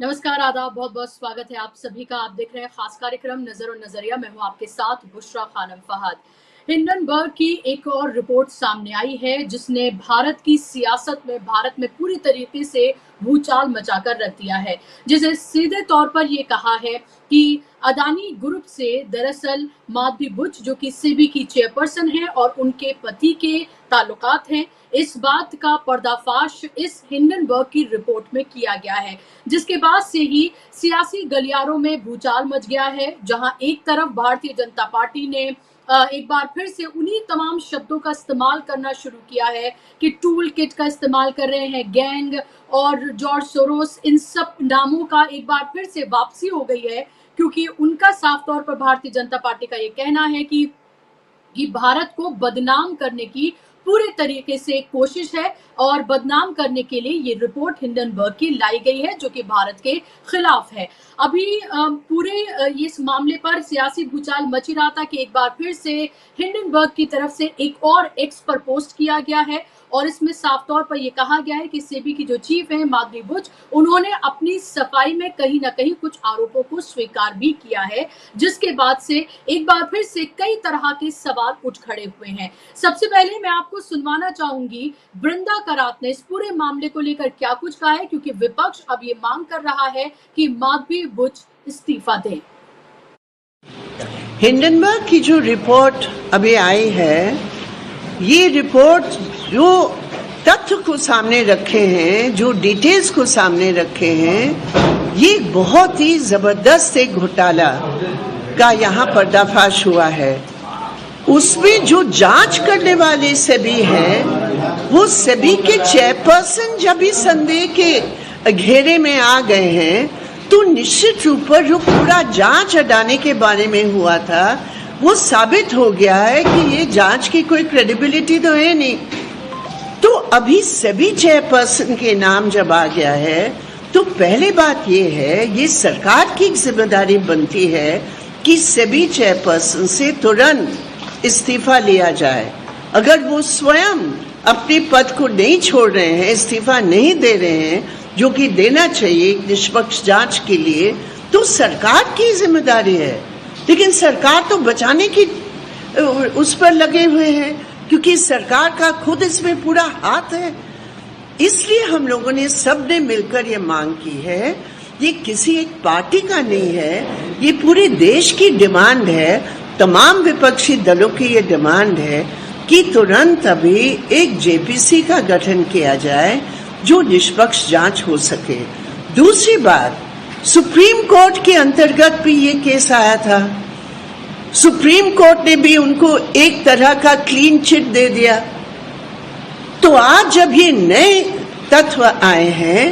नमस्कार, आदाब, बहुत-बहुत स्वागत है आप सभी का। आप देख रहे हैं खास कार्यक्रम नज़र और नज़रिया। मैं हूँ आपके साथ बुशरा खानम फहद। हिंडनबर्ग की एक और रिपोर्ट सामने आई है जिसने भारत की सियासत में, भारत में पूरी तरीके से भूचाल मचाकर रख दिया है। जिसे सीधे तौर पर ये कहा है कि अडानी ग्रुप से दरअसल माधवी बुच जो कि सेबी की चेयरपर्सन है और उनके पति के ताल्लुकात हैं, इस बात का पर्दाफाश इस हिंडनबर्ग की रिपोर्ट में किया गया है। जिसके बाद से ही सियासी गलियारों में भूचाल मच गया है, जहां एक तरफ भारतीय जनता पार्टी ने एक बार फिर से उन्हीं तमाम शब्दों का इस्तेमाल करना शुरू किया है कि टूल किट का इस्तेमाल कर रहे हैं, गैंग और जॉर्ज सोरोस, इन सब नामों का एक बार फिर से वापसी हो गई है, क्योंकि उनका साफ तौर पर भारतीय जनता पार्टी का ये कहना है कि भारत को बदनाम करने की पूरे तरीके से कोशिश है और बदनाम करने के लिए ये रिपोर्ट हिंडनबर्ग की लाई गई है जो कि भारत के खिलाफ है। अभी पूरे इस मामले पर सियासी भूचाल मच ही रहा था कि एक बार फिर से हिंडनबर्ग की तरफ से एक और एक्स पर पोस्ट किया गया है और इसमें साफ तौर पर यह कहा गया है कि सेबी की जो चीफ है माधवी बुच, उन्होंने अपनी सफाई में कहीं ना कहीं कुछ आरोपों को स्वीकार भी किया है, जिसके बाद से एक बार फिर से कई तरह के सवाल उठ खड़े हुए हैं। सबसे पहले मैं आपको सुनवाना चाहूंगी वृंदा करात ने इस पूरे मामले को लेकर क्या कुछ कहा है, क्योंकि विपक्ष अब ये मांग कर रहा है कि माधवी बुच इस्तीफा दें। हिंडनबर्ग की जो रिपोर्ट अभी आई है, ये रिपोर्ट जो तथ्य को सामने रखे हैं, जो डिटेल्स को सामने रखे हैं, ये बहुत ही जबरदस्त एक घोटाला का यहाँ पर्दाफाश हुआ है। उसमें जो जांच करने वाले सेबी हैं, वो सेबी के चेयरपर्सन जब इस संदेह के घेरे में आ गए हैं, तो निश्चित रूप पर जो पूरा जांच अडानी के बारे में हुआ था, वो साबित हो गया है कि ये जांच की कोई क्रेडिबिलिटी तो है नहीं। तो अभी सेबी चेयरपर्सन के नाम जब आ गया है, तो पहले बात ये है, ये सरकार की जिम्मेदारी बनती है कि सेबी चेयरपर्सन से तुरंत इस्तीफा लिया जाए। अगर वो स्वयं अपने पद को नहीं छोड़ रहे हैं, इस्तीफा नहीं दे रहे हैं, जो कि देना चाहिए निष्पक्ष जांच के लिए, तो सरकार की जिम्मेदारी है। लेकिन सरकार तो बचाने की उस पर लगे हुए हैं, क्योंकि सरकार का खुद इसमें पूरा हाथ है। इसलिए हम लोगों ने सबने मिलकर ये मांग की है, ये किसी एक पार्टी का नहीं है, ये पूरे देश की डिमांड है, तमाम विपक्षी दलों की ये डिमांड है कि तुरंत अभी एक जेपीसी का गठन किया जाए जो निष्पक्ष जांच हो सके। दूसरी बात, सुप्रीम कोर्ट के अंतर्गत भी ये केस आया था। सुप्रीम कोर्ट ने भी उनको एक तरह का क्लीन चिट दे दिया। तो आज जब ये नए तथ्य आए हैं,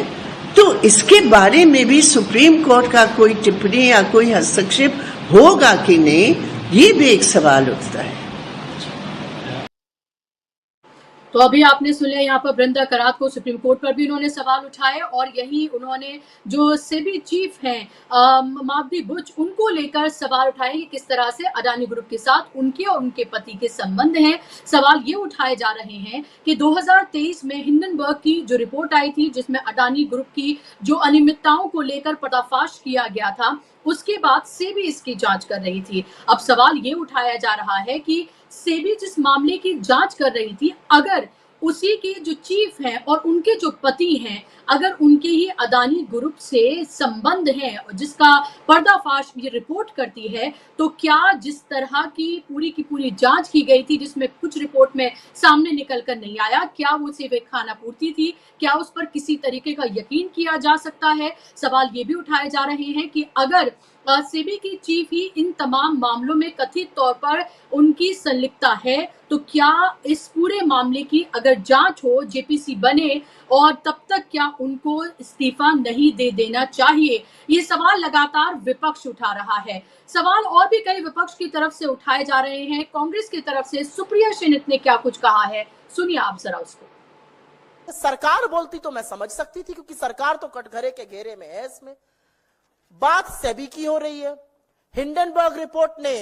तो इसके बारे में भी सुप्रीम कोर्ट का कोई टिप्पणी या कोई हस्तक्षेप होगा कि नहीं, ये भी एक सवाल उठता है। तो अभी आपने सुन लिया यहाँ पर वृंदा करात को, सुप्रीम कोर्ट पर भी उन्होंने सवाल उठाए और यही उन्होंने जो सेबी चीफ हैं माधवी बुच, उनको लेकर सवाल उठाए कि किस तरह से अडानी ग्रुप के साथ उनके और उनके पति के संबंध हैं। सवाल ये उठाए जा रहे हैं कि 2023 में हिंडनबर्ग की जो रिपोर्ट आई थी, जिसमें अडानी ग्रुप की जो अनियमितताओं को लेकर पर्दाफाश किया गया था, उसके बाद सेबी इसकी जांच कर रही थी। अब सवाल ये उठाया जा रहा है कि सेबी जिस मामले की जांच कर रही थी, अगर उसी के जो चीफ हैं और उनके जो पति हैं, अगर उनके ही अडानी ग्रुप से संबंध हैं, जिसका पर्दाफाश ये रिपोर्ट करती है, तो क्या जिस तरह की पूरी जांच की गई थी, जिसमें कुछ रिपोर्ट में सामने निकल कर नहीं आया, क्या वो सिर्फ एक खानापूर्ति थी? क्या उस पर किसी तरीके का यकीन किया जा सकता है? सवाल ये भी उठाए जा रहे हैं कि अगर सेबी की चीफ ही इन तमाम मामलों में कथित तौर पर उनकी संलिप्तता है, तो क्या इस पूरे मामले की अगर जांच हो, जेपीसी बने, और तब तक क्या उनको इस्तीफा नहीं दे देना चाहिए? ये सवाल लगातार विपक्ष उठा रहा है। सवाल और भी कई विपक्ष की तरफ से उठाए जा रहे हैं। कांग्रेस की तरफ से सुप्रिया सेनेट ने क्या कुछ कहा है, सुनिए आप जरा उसको। सरकार बोलती तो मैं समझ सकती थी, क्योंकि सरकार तो कटघरे के घेरे में है। इसमें बात सेबी की हो रही है। हिंडनबर्ग रिपोर्ट ने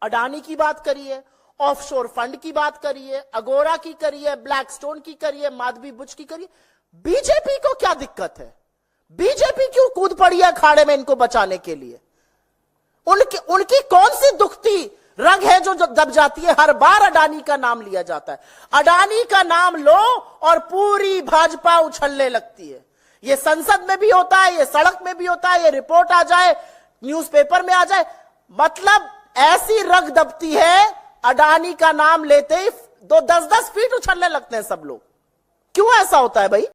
अडानी की बात करी है, ऑफशोर फंड की बात करी है, अगोरा की करी है, ब्लैकस्टोन की करी है, माधवी बुच की करी है। बीजेपी को क्या दिक्कत है? बीजेपी क्यों कूद पड़ी है अखाड़े में इनको बचाने के लिए? उनकी कौन सी दुखती रग है जो दब जाती है? हर बार अडानी का नाम लिया जाता है, अडानी का नाम लो और पूरी भाजपा उछलने लगती है। ये संसद में भी होता है, ये सड़क में भी होता है, ये रिपोर्ट आ जाए, न्यूज़पेपर में आ जाए, मतलब ऐसी रग दबती है, अडानी का नाम लेते ही 10-10 फीट उछलने लगते हैं सब लोग। क्यों ऐसा होता है भाई?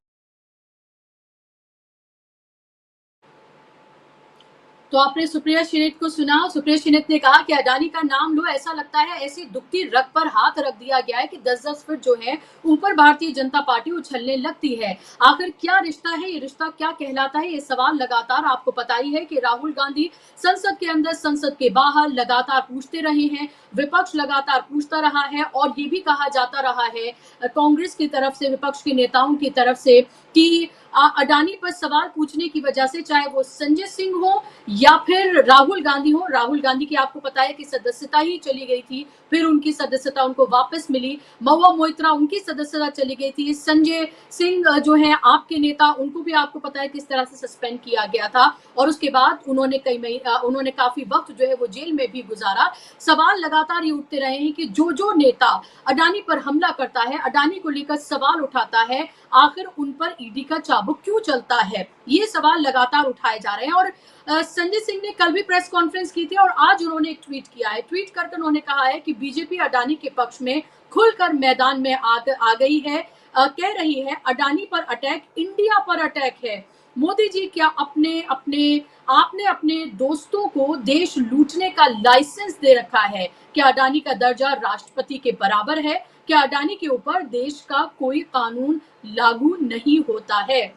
तो आपने सुप्रिया श्रीनेत को सुना। सुप्रिया श्रीनेत ने कहा कि अडानी का नाम लो, ऐसा लगता है ऐसी दुखती रग पर हाथ रख दिया गया है कि 10-10 फीट जो है ऊपर भारतीय जनता पार्टी उछलने लगती है। आखिर क्या रिश्ता है, ये रिश्ता क्या कहलाता है, ये सवाल लगातार आपको पता ही है कि राहुल गांधी संसद के अंदर संसद के बाहर लगातार पूछते रहे हैं, विपक्ष लगातार पूछता रहा है और ये भी कहा जाता रहा है कांग्रेस की तरफ से, विपक्ष के नेताओं की तरफ से कि अडानी पर सवाल पूछने की वजह से, चाहे वो संजय सिंह हो या फिर राहुल गांधी हो, राहुल गांधी की आपको पता है कि सदस्यता ही चली गई थी, फिर उनकी सदस्यता उनको वापस मिली, महुआ मोइत्रा उनकी सदस्यता चली गई थी, संजय सिंह जो है आपके नेता, उनको भी आपको पता है किस तरह से सस्पेंड किया गया था और उसके बाद उन्होंने काफी वक्त जो है वो जेल में भी गुजारा। सवाल लगातार ये उठते रहे हैं कि जो नेता अडानी पर हमला करता है, अडानी को लेकर सवाल उठाता है, आखिर उन पर ईडी का चाबुक क्यों चलता है, ये सवाल लगातार उठाए जा रहे हैं। और संजय सिंह ने कल भी प्रेस कॉन्फ्रेंस की थी और आज उन्होंने एक ट्वीट किया है। ट्वीट करके उन्होंने कहा है कि बीजेपी अडानी के पक्ष में खुलकर मैदान में आ गई है, कह रही है अडानी पर अटैक इंडिया पर अटैक है। मोदी जी, क्या आपने अपने दोस्तों को देश लूटने का लाइसेंस दे रखा है? क्या अडानी का दर्जा राष्ट्रपति के बराबर है? क्या अडानी के ऊपर देश का कोई कानून लागू नहीं होता है?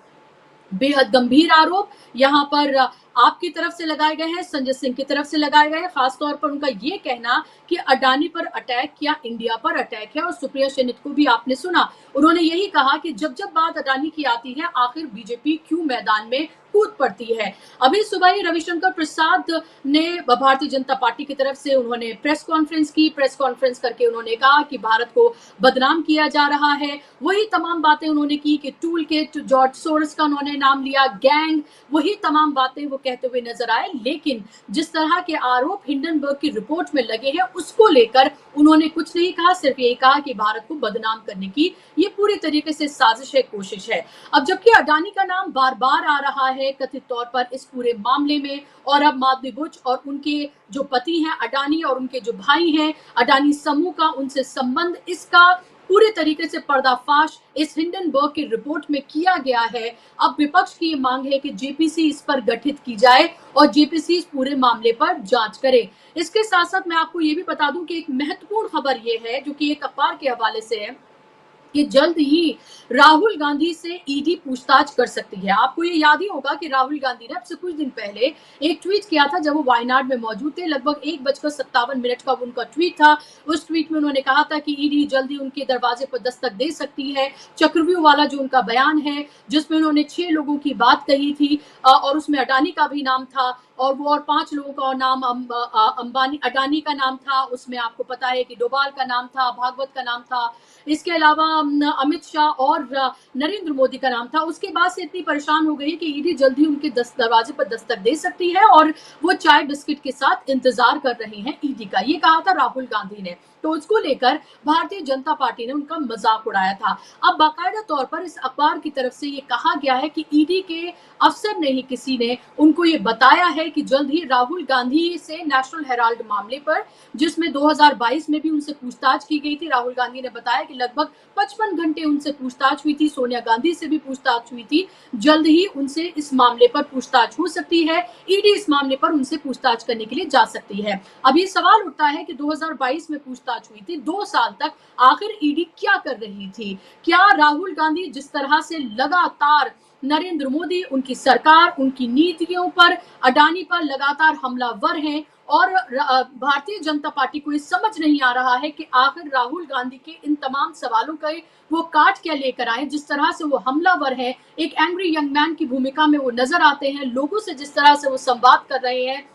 बेहद गंभीर आरोप यहाँ पर आपकी तरफ से लगाए गए हैं, संजय सिंह की तरफ से लगाए गए हैं। खासतौर पर उनका ये कहना कि अडानी पर अटैक या इंडिया पर अटैक है। और सुप्रिया श्रीनेत को भी आपने सुना, उन्होंने यही कहा कि जब बात अडानी की आती है, आखिर बीजेपी क्यों मैदान में कूद पड़ती है। अभी सुबह ही रविशंकर प्रसाद ने भारतीय जनता पार्टी की तरफ से उन्होंने प्रेस कॉन्फ्रेंस की। प्रेस कॉन्फ्रेंस करके उन्होंने कहा कि भारत को बदनाम किया जा रहा है। वही तमाम बातें उन्होंने की कि टूल किट, जॉर्ज सोरस का उन्होंने नाम लिया, गैंग, वही तमाम बातें वो कहते हुए नजर आए। लेकिन जिस तरह के आरोप हिंडनबर्ग की रिपोर्ट में लगे हैं, उसको लेकर उन्होंने कुछ नहीं कहा, सिर्फ यही कहा कि भारत को बदनाम करने की ये पूरी तरीके से साजिश है, कोशिश है। अब जबकि अडानी का नाम बार बार आ रहा है कथित तौर पर इस पूरे मामले में, और अब माधवी बुच और उनके जो पति हैं अडानी और उनके जो भाई हैं अडानी समूह का, उनसे संबंध, इसका पूरे तरीके से पर्दाफाश इस हिंडनबर्ग की रिपोर्ट में किया गया है। अब विपक्ष की मांग है कि जेपीसी इस पर गठित की जाए और जेपीसी इस पूरे मामले पर जांच करे। इसके साथ साथ मैं आपको ये भी बता दूं कि एक महत्वपूर्ण खबर ये है, जो कि एक अखबार के हवाले से है, कि जल्द ही राहुल गांधी से ईडी पूछताछ कर सकती है। आपको ये याद ही होगा कि राहुल गांधी ने अब से कुछ दिन पहले एक ट्वीट किया था जब वो वायनाड में मौजूद थे। लगभग 1:57 का उनका ट्वीट था। उस ट्वीट में उन्होंने कहा था कि ईडी जल्दी उनके दरवाजे पर दस्तक दे सकती है। चक्रव्यूह वाला जो उनका बयान है, जिसमें उन्होंने 6 लोगों की बात कही थी और उसमें अडानी का भी नाम था और 5 लोगों का नाम अंबानी, अडानी का नाम था। उसमें आपको पता है कि डोभाल का नाम था, भागवत का नाम था, इसके अलावा अमित शाह और नरेंद्र मोदी का नाम था। उसके बाद से इतनी परेशान हो गई कि ईडी जल्दी उनके दरवाजे पर दस्तक दे सकती है और वो चाय बिस्किट के साथ इंतजार कर रहे हैं ईडी का। ये कहा था राहुल गांधी ने। तो उसको लेकर भारतीय जनता पार्टी ने उनका मजाक उड़ाया था। अब बाकायदा तौर पर इस अखबार की तरफ से ये कहा गया है कि ईडी के अफसर ने ही किसी ने उनको ये बताया है कि जल्द ही राहुल गांधी से नेशनल हेराल्ड मामले पर, जिसमें 2022 में भी उनसे पूछताछ की गई थी, राहुल गांधी ने बताया कि लगभग 55 घंटे उनसे पूछताछ हुई थी, सोनिया गांधी से भी पूछताछ हुई थी। जल्द ही उनसे इस मामले पर पूछताछ हो सकती है। ईडी इस मामले पर उनसे पूछताछ करने के लिए जा सकती है। अब ये सवाल उठता है कि 2022 में पूछताछ हुई थी, 2 साल तक आखिर ईडी क्या कर रही थी? क्या राहुल गांधी जिस तरह से लगातार नरेंद्र मोदी, उनकी सरकार, उनकी नीतियों पर, अडानी पर लगातार हमलावर हैं और भारतीय जनता पार्टी को ये समझ नहीं आ रहा है कि आखिर राहुल गांधी के इन तमाम सवालों का वो काट क्या लेकर आए। जिस तरह से वो हमलावर है, एक एंग्री यंग मैन की भूमिका में वो नजर आते हैं, लोगों से जिस तरह से वो संवाद कर रहे हैं,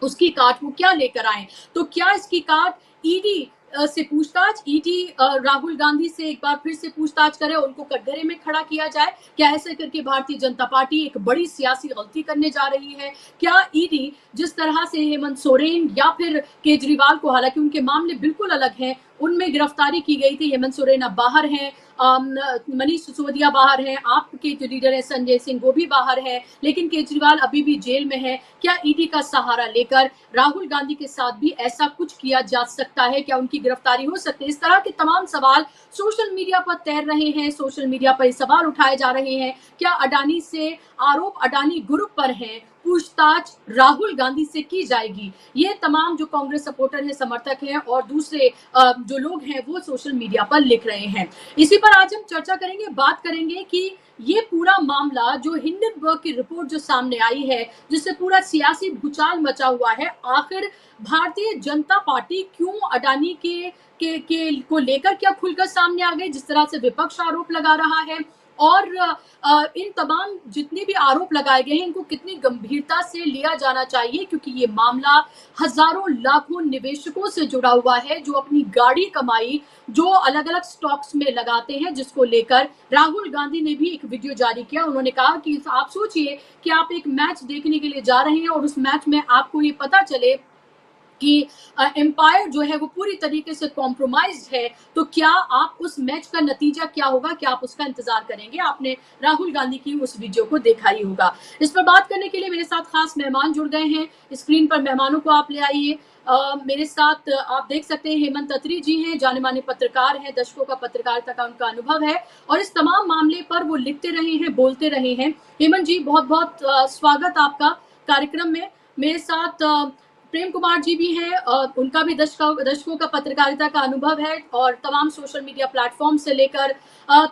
उसकी काट वो क्या लेकर आए? तो क्या इसकी काट ईडी से पूछताछ, ईडी राहुल गांधी से एक बार फिर से पूछताछ करे, उनको कटघरे में खड़ा किया जाए? क्या ऐसे करके भारतीय जनता पार्टी एक बड़ी सियासी गलती करने जा रही है? क्या ईडी जिस तरह से हेमंत सोरेन या फिर केजरीवाल को, हालांकि उनके मामले बिल्कुल अलग हैं, उनमें गिरफ्तारी की गई थी, हेमंत सोरेन अब बाहर हैं, मनीष सिसोदिया बाहर हैं, आपके जो लीडर है संजय सिंह वो भी बाहर है, लेकिन केजरीवाल अभी भी जेल में है। क्या ईडी का सहारा लेकर राहुल गांधी के साथ भी ऐसा कुछ किया जा सकता है? क्या उनकी गिरफ्तारी हो सकती है? इस तरह के तमाम सवाल सोशल मीडिया पर तैर रहे हैं, सोशल मीडिया पर सवाल उठाए जा रहे हैं। क्या अडानी से आरोप अडानी ग्रुप पर है, पूछताछ राहुल गांधी से की जाएगी? ये तमाम जो कांग्रेस सपोर्टर हैं, समर्थक हैं और दूसरे जो लोग हैं वो सोशल मीडिया पर लिख रहे हैं। इसी पर आज हम चर्चा करेंगे, बात करेंगे कि ये पूरा मामला जो हिंडनबर्ग की रिपोर्ट जो सामने आई है, जिससे पूरा सियासी भूचाल मचा हुआ है, आखिर भारतीय जनता पार्टी क्यों अडानी के को लेकर क्या खुलकर सामने आ गई, जिस तरह से विपक्ष आरोप लगा रहा है, और इन तमाम जितने भी आरोप लगाए गए हैं इनको कितनी गंभीरता से लिया जाना चाहिए, क्योंकि ये मामला हजारों लाखों निवेशकों से जुड़ा हुआ है जो अपनी गाड़ी कमाई जो अलग अलग स्टॉक्स में लगाते हैं, जिसको लेकर राहुल गांधी ने भी एक वीडियो जारी किया। उन्होंने कहा कि आप सोचिए कि आप एक मैच देखने के लिए जा रहे हैं और उस मैच में आपको ये पता चले कि एम्पायर जो है वो पूरी तरीके से कॉम्प्रोमाइज्ड है, तो क्या आप उस मैच का नतीजा क्या होगा, क्या आप उसका इंतजार करेंगे? आपने राहुल गांधी की उस वीडियो को देखा ही होगा। इस पर बात करने के लिए मेरे साथ खास मेहमान जुड़ गए हैं। स्क्रीन पर मेहमानों को आप ले आइए। मेरे साथ आप देख सकते हैं हेमंत अत्री जी हैं, जाने माने पत्रकार हैं, दशकों का पत्रकारिता का उनका अनुभव है और इस तमाम मामले पर वो लिखते रहे हैं, बोलते रहे हैं। हेमंत जी, बहुत बहुत स्वागत आपका कार्यक्रम में। मेरे साथ प्रेम कुमार जी भी हैं, उनका भी दशकों का पत्रकारिता का अनुभव है और तमाम सोशल मीडिया प्लेटफॉर्म से लेकर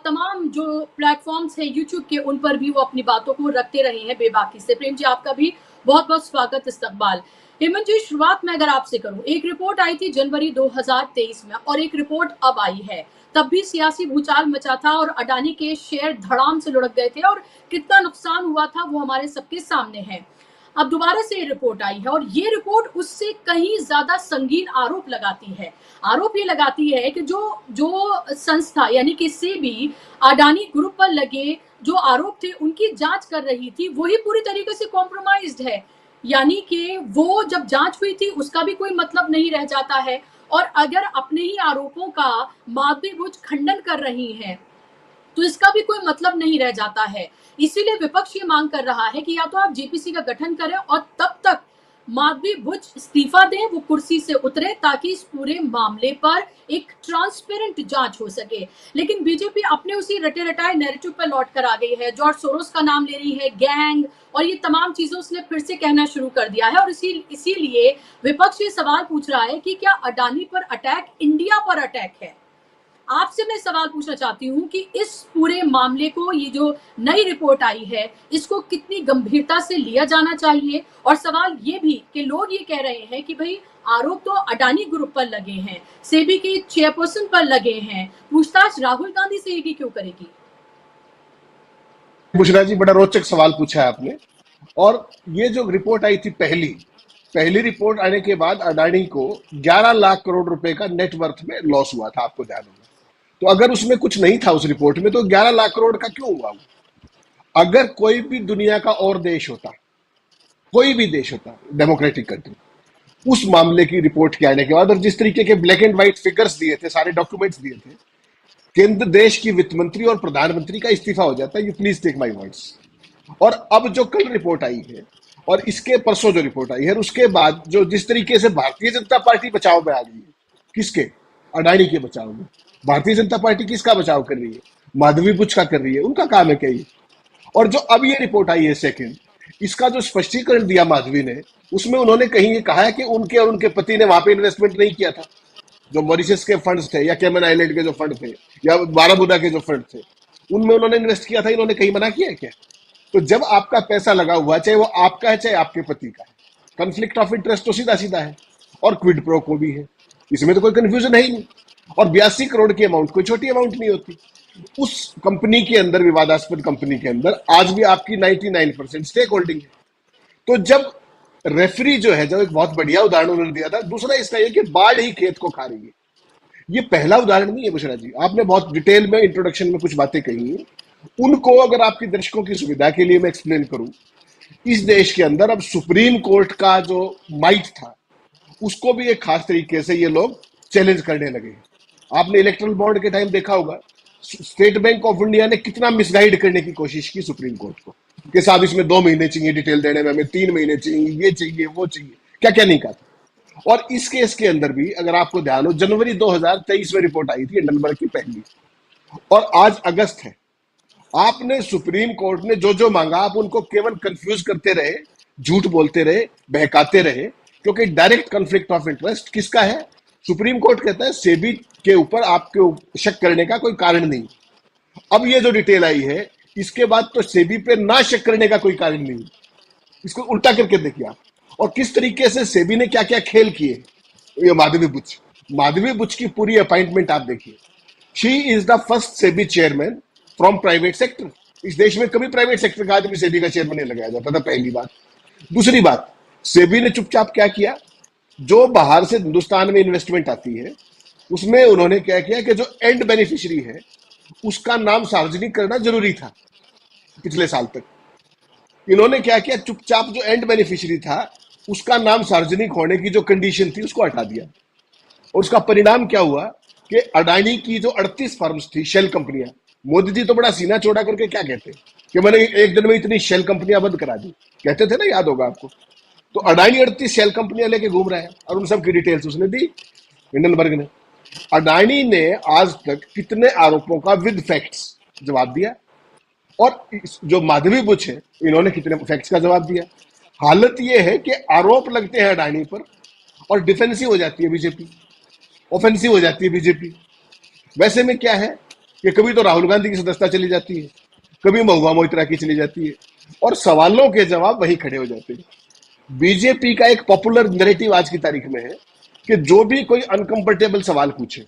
तमाम जो प्लेटफॉर्म्स हैं यूट्यूब के, उन पर भी वो अपनी बातों को रखते रहे हैं बेबाकी से। प्रेम जी, आपका भी बहुत बहुत स्वागत, इस्तकबाल। हेमंत जी, शुरुआत में अगर आपसे करूं, एक रिपोर्ट आई थी जनवरी 2023 में और एक रिपोर्ट अब आई है। तब भी सियासी भूचाल मचा था और अडानी के शेयर धड़ाम से लुढ़क गए थे और कितना नुकसान हुआ था वो हमारे सबके सामने है। अब दोबारा से ये रिपोर्ट आई है और ये रिपोर्ट उससे कहीं ज्यादा संगीन आरोप लगाती है। आरोप ये लगाती है कि जो संस्था यानी कि सेबी अडानी ग्रुप पर लगे जो आरोप थे उनकी जांच कर रही थी, वही पूरी तरीके से कॉम्प्रोमाइज्ड है। यानी कि वो जब जांच हुई थी उसका भी कोई मतलब नहीं रह जाता है और अगर अपने ही आरोपों का माधवी बुझ खंडन कर रही है तो इसका भी कोई मतलब नहीं रह जाता है। इसीलिए विपक्ष ये मांग कर रहा है कि या तो आप जेपीसी का गठन करें और तब तक माधवी बुझ इस्तीफा दें, वो कुर्सी से उतरे, ताकि इस पूरे मामले पर एक ट्रांसपेरेंट जांच हो सके। लेकिन बीजेपी अपने उसी रटे रटाए नैरेटिव पर लौट कर आ गई है। जॉर्ज सोरोस का नाम ले रही है, गैंग और ये तमाम चीजें उसने फिर से कहना शुरू कर दिया है और इसीलिए विपक्ष ये सवाल पूछ रहा है कि क्या अडानी पर अटैक इंडिया पर अटैक है? आपसे मैं सवाल पूछना चाहती हूँ कि इस पूरे मामले को, ये जो नई रिपोर्ट आई है, इसको कितनी गंभीरता से लिया जाना चाहिए? और सवाल ये भी कि लोग ये कह रहे हैं कि भाई आरोप तो अडानी ग्रुप पर लगे हैं, सेबी के चेयरपर्सन पर लगे हैं, पूछताछ राहुल गांधी से ईडी क्यों करेगी? बुशरा जी, बड़ा रोचक सवाल पूछा है आपने। और ये जो रिपोर्ट आई थी पहली रिपोर्ट आने के बाद अडानी को 11 लाख करोड़ रुपए का नेटवर्थ में लॉस हुआ था, आपको ध्यान होगा। तो अगर उसमें कुछ नहीं था उस रिपोर्ट में तो 11 लाख करोड़ का क्यों हुआ? अगर कोई भी दुनिया का और देश होता, कोई भी देश होता डेमोक्रेटिक कंट्री, उस मामले की रिपोर्ट के आने के बाद और जिस तरीके के ब्लैक एंड व्हाइट फिगर्स दिए थे, सारे डॉक्यूमेंट्स दिए थे, केंद्र देश की वित्त मंत्री और प्रधानमंत्री का इस्तीफा हो जाता है। You please take my words. और अब जो कल रिपोर्ट आई है और इसके परसों जो रिपोर्ट आई है, उसके बाद जो जिस तरीके से भारतीय जनता पार्टी बचाव में आ गई है, किसके? अडानी के बचाव में। भारतीय जनता पार्टी किसका बचाव कर रही है? माधवी बुझ का कर रही है, उनका काम है क्या ये? और जो अब ये रिपोर्ट आई है सेकंड, इसका जो स्पष्टीकरण दिया माधवी ने, उसमें उन्होंने कहीं ये कहा है कि उनके और उनके पति ने वहां पे इन्वेस्टमेंट नहीं किया था। जो मॉरिशस के फंड्स थे या कैमन आइलैंड के जो फंड थे या बारामूला के जो फंड थे, उनमें उन्होंने इन्वेस्ट किया था। इन्होंने कहीं मना किया है क्या? तो जब आपका पैसा लगा हुआ, चाहे वो आपका है चाहे आपके पति का है, कॉन्फ्लिक्ट ऑफ इंटरेस्ट तो सीधा सीधा है और क्विड प्रो को भी है, इसमें तो कोई कंफ्यूजन है ही नहीं। और 82 करोड़ की अमाउंट कोई छोटी अमाउंट नहीं होती। उस कंपनी के अंदर, विवादास्पद कंपनी के अंदर आज भी आपकी 99% स्टेक होल्डिंग है। तो जब रेफरी जो है, जब एक बहुत बढ़िया उदाहरण उन्होंने दिया था। दूसरा इसका यह कि बाढ़ ही खेत को खा रही है। ये पहला उदाहरण नहीं है बुशरा जी, आपने बहुत डिटेल में इंट्रोडक्शन में कुछ बातें कही हैं, उनको अगर आपकी दर्शकों की सुविधा के लिए मैं एक्सप्लेन करूं, इस देश के अंदर अब सुप्रीम कोर्ट का जो माइट था उसको भी एक खास तरीके से ये लोग चैलेंज करने लगे। आपने इलेक्ट्रल बॉन्ड के टाइम देखा होगा, स्टेट बैंक ऑफ इंडिया ने कितना मिसगाइड करने की कोशिश की सुप्रीम कोर्ट को कि साहब इसमें 2 महीने चाहिए डिटेल देने में, हमें 3 महीने चाहिए, ये चाहिए वो चाहिए, क्या क्या नहीं कहा था। और इस केस के अंदर भी अगर आपको ध्यान हो, जनवरी 2023 में रिपोर्ट आई थी हिंडनबर्ग की पहली, और आज अगस्त है। आपने सुप्रीम कोर्ट ने जो जो मांगा आप उनको केवल कंफ्यूज करते रहे, झूठ बोलते रहे, बहकाते रहे, क्योंकि डायरेक्ट कॉन्फ्लिक्ट ऑफ इंटरेस्ट किसका है? सुप्रीम कोर्ट कहता है सेबी के ऊपर आपके शक करने का कोई कारण नहीं। अब ये जो डिटेल आई है इसके बाद तो सेबी पे ना शक करने का कोई कारण नहीं। इसको उल्टा करके देखिए आप, और किस तरीके से सेबी ने क्या क्या खेल किए। ये माधवी बुच की पूरी अपॉइंटमेंट आप देखिए। She is the first SEBI chairman from private sector. इस देश में कभी प्राइवेट सेक्टर का आदमी सेबी का चेयरमैन नहीं लगाया जाता था, पहली बात। दूसरी बात, सेबी ने चुपचाप क्या किया, जो बाहर से हिंदुस्तान में इन्वेस्टमेंट आती है उसमें उन्होंने क्या किया कि जो एंड बेनिफिशियरी है उसका नाम सार्वजनिक करना जरूरी था। पिछले साल तक इन्होंने क्या किया, चुपचाप जो एंड बेनिफिशियरी था उसका नाम सार्वजनिक होने की जो कंडीशन थी उसको हटा दिया। और उसका परिणाम क्या हुआ कि अडानी की जो 38 फर्म्स थी, शेल कंपनियां, मोदी जी तो बड़ा सीना चौड़ा करके क्या कहते कि मैंने एक दिन में इतनी शेल कंपनियां बंद करा दी, कहते थे ना, याद होगा आपको। तो अडानी 38 शेल कंपनियां लेके घूम रहा है और उन सब की डिटेल्स उसने दी हिंडनबर्ग ने। अडानी ने आज तक कितने आरोपों का विद फैक्ट्स जवाब दिया, और जो माधवी बुच है इन्होंने कितने फैक्ट्स का जवाब दिया। हालत यह है कि आरोप लगते हैं अडानी पर और डिफेंसिव हो जाती है बीजेपी, ऑफेंसिव हो जाती है बीजेपी। वैसे में क्या है कि कभी तो राहुल गांधी की सदस्यता चली जाती है, कभी महुआ मोइत्रा की चली जाती है, और सवालों के जवाब वही खड़े हो जाते हैं। बीजेपी का एक पॉपुलर नैरेटिव आज की तारीख में है कि जो भी कोई अनकंफर्टेबल सवाल पूछे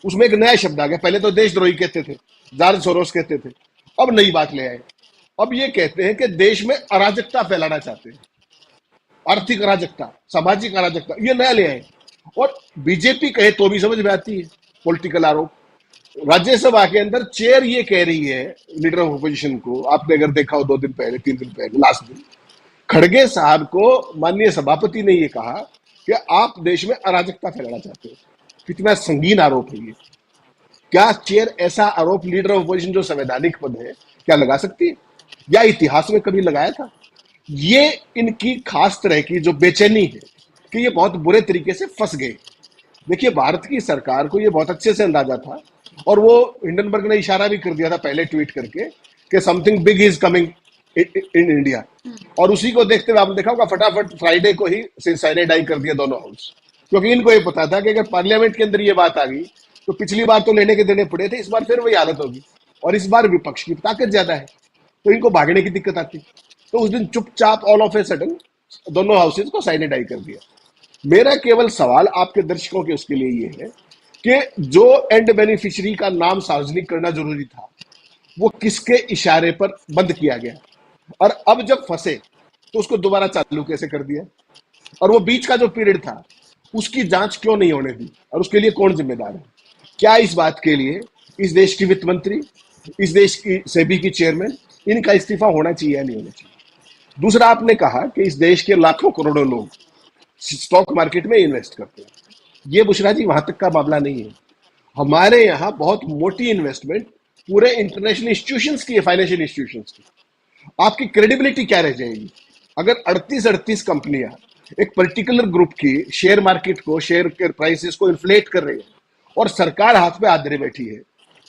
उसमें एक नया शब्द आ गया। पहले तो देशद्रोही कहते थे, जॉर्ज सोरोस कहते थे, अब नई बात ले आए। अब ये कहते हैं कि देश में अराजकता फैलाना चाहते हैं, आर्थिक अराजकता, सामाजिक अराजकता, ये नया ले आए। और बीजेपी कहे तो भी समझ में आती है पॉलिटिकल आरोप। राज्यसभा के अंदर चेयर ये कह रही है लीडर ऑफ अपोजिशन को, आपने अगर देखा हो 2 दिन पहले, 3 दिन पहले, लास्ट दिन खड़गे साहब को माननीय सभापति ने ये कहा कि आप देश में अराजकता फैलाना चाहते हो। कितना संगीन आरोप है ये। क्या चेयर ऐसा आरोप लीडर ऑफ अपोजिशन जो संवैधानिक पद है क्या लगा सकती है, या इतिहास में कभी लगाया था? ये इनकी खास तरह की जो बेचैनी है कि ये बहुत बुरे तरीके से फंस गए। देखिए, भारत की सरकार को ये बहुत अच्छे से अंदाजा था, और वो हिंडनबर्ग ने इशारा भी कर दिया था पहले ट्वीट करके कि something big is coming in India. और उसी को देखते हुए आपने देखा होगा फटाफट फ्राइडे को ही साइनेडाई कर दिया दोनों हाउस, क्योंकि इनको ये पता था कि अगर पार्लियामेंट के अंदर ये बात आ गई तो पिछली बार तो लेने के देने पड़े थे, इस बार फिर वही हालत होगी, और इस बार विपक्ष की ताकत ज्यादा है तो इनको भागने की दिक्कत आती। तो उस दिन चुपचाप ऑल ऑफ ए सडन दोनों हाउसेज को साइनेडाई कर दिया। मेरा केवल सवाल आपके दर्शकों के उसके लिए ये है कि जो एंड बेनिफिशियरी का नाम सार्वजनिक करना जरूरी था वो किसके इशारे पर बंद किया गया, और अब जब फंसे तो उसको दोबारा चालू कैसे कर दिया, और वो बीच का जो पीरियड था उसकी जांच क्यों नहीं होने दी, और उसके लिए कौन जिम्मेदार है? क्या इस बात के लिए इस देश की वित्त मंत्री, इस देश की सेबी की चेयरमैन, इनका इस्तीफा होना चाहिए या नहीं होना चाहिए? दूसरा, आपने कहा कि इस देश के लाखों करोड़ों लोग स्टॉक मार्केट में इन्वेस्ट करते हैं। ये बुशरा जी वहां तक का मामला नहीं है। हमारे यहाँ बहुत मोटी इन्वेस्टमेंट पूरे इंटरनेशनल इंस्टीट्यूशंस की है, फाइनेंशियल इंस्टीट्यूशंस की। आपकी क्रेडिबिलिटी क्या रह जाएगी अगर 38 कंपनियां एक पर्टिकुलर ग्रुप की शेयर मार्केट को, शेयर के प्राइसेस को इन्फ्लेट कर रही है और सरकार हाथ पे हाथ धरे बैठी है?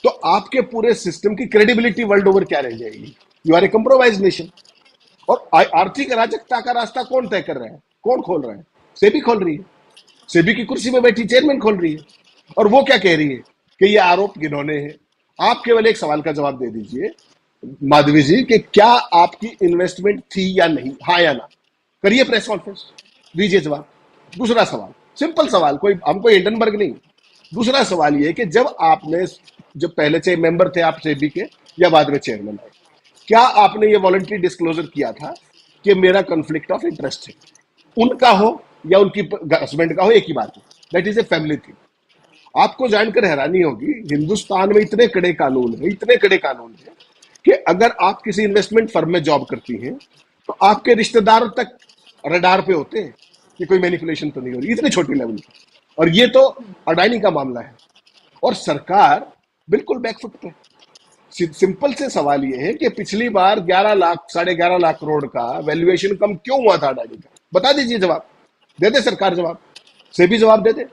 तो आपके पूरे सिस्टम की क्रेडिबिलिटी वर्ल्ड ओवर क्या रह जाएगी? You are a compromise nation. और आर्थिक अराजकता का रास्ता कौन तय कर रहा है, कौन खोल रहा है? सेबी खोल रही है। सेबी की कुर्सी में बैठी चेयरमैन खोल रही है, और वो क्या कह रही है कि ये आरोप किन्होंने है। आप केवल एक सवाल का जवाब दे दीजिए माधवी जी कि क्या आपकी इन्वेस्टमेंट थी या नहीं, हाँ या ना? करिए प्रेस कॉन्फ्रेंस, दीजिए जवाब। दूसरा सवाल, सिंपल सवाल, कोई हमको हिंडनबर्ग नहीं। दूसरा सवाल ये कि जब पहले से मेंबर थे आप सेबी के या बाद में चेयरमैन आए, क्या आपने ये वॉलंटरी डिस्क्लोजर किया था कि मेरा कॉन्फ्लिक्ट ऑफ इंटरेस्ट है? उनका हो या उनकी हस्बैंड का हो, एक ही बात है, that is a family thing. आपको जानकर हैरानी होगी, हिंदुस्तान में इतने कड़े कानून है, इतने कड़े कानून है कि अगर आप किसी इन्वेस्टमेंट फर्म में जॉब करती हैं तो आपके रिश्तेदारों तक रडार पे होते हैं कि कोई मैनिपुलेशन तो नहीं हो रही, इतने छोटे लेवल पे। और ये तो अडानी का मामला है और सरकार बिल्कुल बैकफुट पे। सिंपल से सवाल ये है कि पिछली बार 11 लाख 11.5 लाख करोड़ का वैल्यूएशन कम क्यों हुआ था अडानी का? बता दीजिए, जवाब दे दे सरकार, जवाब से भी जवाब दे दे।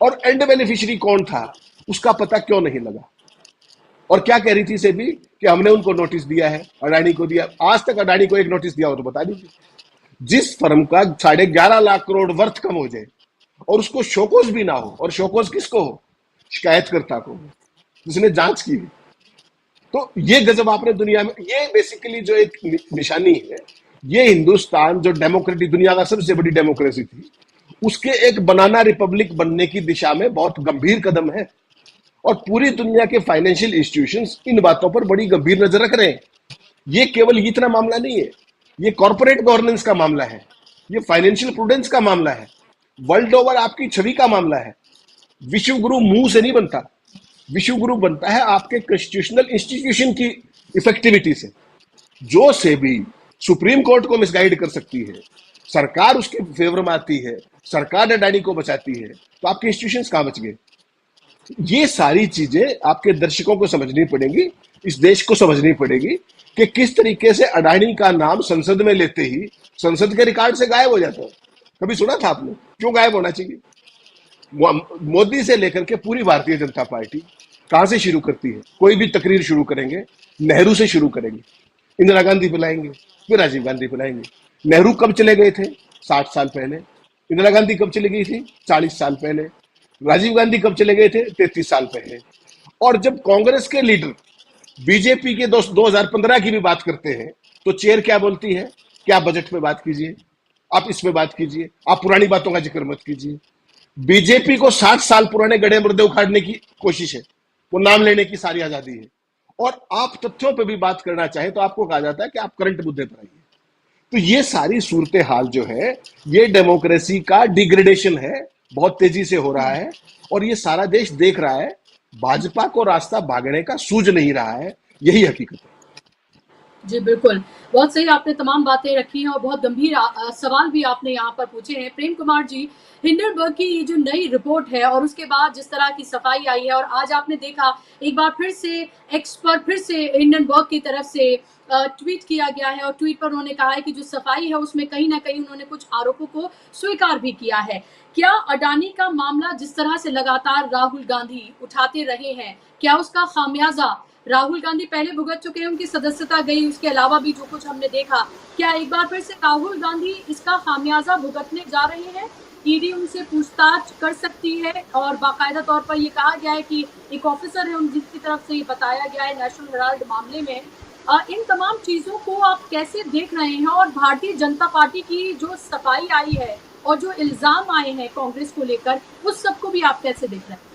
और एंड बेनिफिशियरी कौन था उसका पता क्यों नहीं लगा? और क्या कह रही थी सेबी कि हमने उनको नोटिस दिया है, अडानी को दिया। आज तक अडानी को एक नोटिस दिया हो तो बता दीजिए। जिस फर्म का 11.5 लाख करोड़ वर्थ कम हो जाए और उसको शोकोज भी ना हो, और शोकोज किसको हो? शिकायतकर्ता को, जिसने जांच की। तो ये गजब आपने दुनिया में, ये बेसिकली जो एक निशानी है, ये हिंदुस्तान जो डेमोक्रेटिक, दुनिया का सबसे बड़ी डेमोक्रेसी थी, उसके एक बनाना रिपब्लिक बनने की दिशा में बहुत गंभीर कदम है। और पूरी दुनिया के फाइनेंशियल इंस्टीट्यूशंस इन बातों पर बड़ी गंभीर नजर रख रहे हैं। ये केवल इतना मामला नहीं है, ये कॉर्पोरेट गवर्नेंस का मामला है, ये फाइनेंशियल प्रूडेंस का मामला है, वर्ल्ड ओवर आपकी छवि का मामला है। विश्व गुरु मुंह से नहीं बनता, विश्व गुरु बनता है आपके कॉन्स्टिट्यूशनल इंस्टीट्यूशन की इफेक्टिविटी से। जो सेबी सुप्रीम कोर्ट को मिसगाइड कर सकती है, सरकार उसके फेवर में आती है, सरकार अडानी को बचाती है, तो आपके इंस्टीट्यूशंस कहां बच गए? ये सारी चीजें आपके दर्शकों को समझनी पड़ेगी, इस देश को समझनी पड़ेगी कि किस तरीके से अडानी का नाम संसद में लेते ही संसद के रिकॉर्ड से गायब हो जाता है। कभी सुना था आपने? क्यों गायब होना चाहिए? मोदी से लेकर के पूरी भारतीय जनता पार्टी कहां से शुरू करती है? कोई भी तकरीर शुरू करेंगे, नेहरू से शुरू करेंगे, इंदिरा गांधी बुलाएंगे, फिर राजीव गांधी बुलाएंगे। नेहरू कब चले गए थे? 60 साल पहले। इंदिरा गांधी कब चली गई थी? 40 साल पहले। राजीव गांधी कब चले गए थे? 33 साल पहले। और जब कांग्रेस के लीडर बीजेपी के 2015 की भी बात करते हैं तो चेयर क्या बोलती है कि आप बजट पे बात कीजिए, आप इसमें बात कीजिए, आप पुरानी बातों का जिक्र मत कीजिए। बीजेपी को 60 साल पुराने गड़े मुर्दे उखाड़ने की कोशिश है, वो नाम लेने की सारी आजादी है। और आप तथ्यों पे भी बात करना चाहे तो आपको कहा जाता है कि आप करंट मुद्दे पर आइए। तो ये सारी सूरत हाल जो है, ये डेमोक्रेसी का डिग्रेडेशन है, बहुत तेजी से हो रहा है। और ये सारा देश देख रहा है, भाजपा को रास्ता भागने का सूझ नहीं रहा है, यही हकीकत है। जी बिल्कुल, बहुत सही आपने तमाम बातें रखी हैं और बहुत गंभीर सवाल भी आपने यहाँ पर पूछे हैं। प्रेम कुमार जी, हिंडनबर्ग की ये जो नई रिपोर्ट है और उसके बाद जिस तरह की सफाई आई है, और आज आपने देखा एक बार फिर से एक्स पर फिर से हिंडनबर्ग की तरफ से ट्वीट किया गया है, और ट्वीट पर उन्होंने कहा है कि जो सफाई है उसमें कहीं ना कहीं उन्होंने कुछ आरोपों को स्वीकार भी किया है। क्या अडानी का मामला जिस तरह से लगातार राहुल गांधी उठाते रहे हैं, क्या उसका खामियाजा राहुल गांधी पहले भुगत चुके हैं? उनकी सदस्यता गई, उसके अलावा भी जो कुछ हमने देखा, क्या एक बार फिर से राहुल गांधी इसका खामियाजा भुगतने जा रहे हैं? ईडी उनसे पूछताछ कर सकती है, और बाकायदा तौर पर यह कहा गया है कि एक ऑफिसर है जिसकी तरफ से ये बताया गया है नेशनल हेराल्ड मामले में। इन तमाम चीजों को आप कैसे देख रहे हैं? और भारतीय जनता पार्टी की जो सफाई आई है और जो इल्जाम आए हैं कांग्रेस को लेकर, उस सबको भी आप कैसे देख रहे हैं?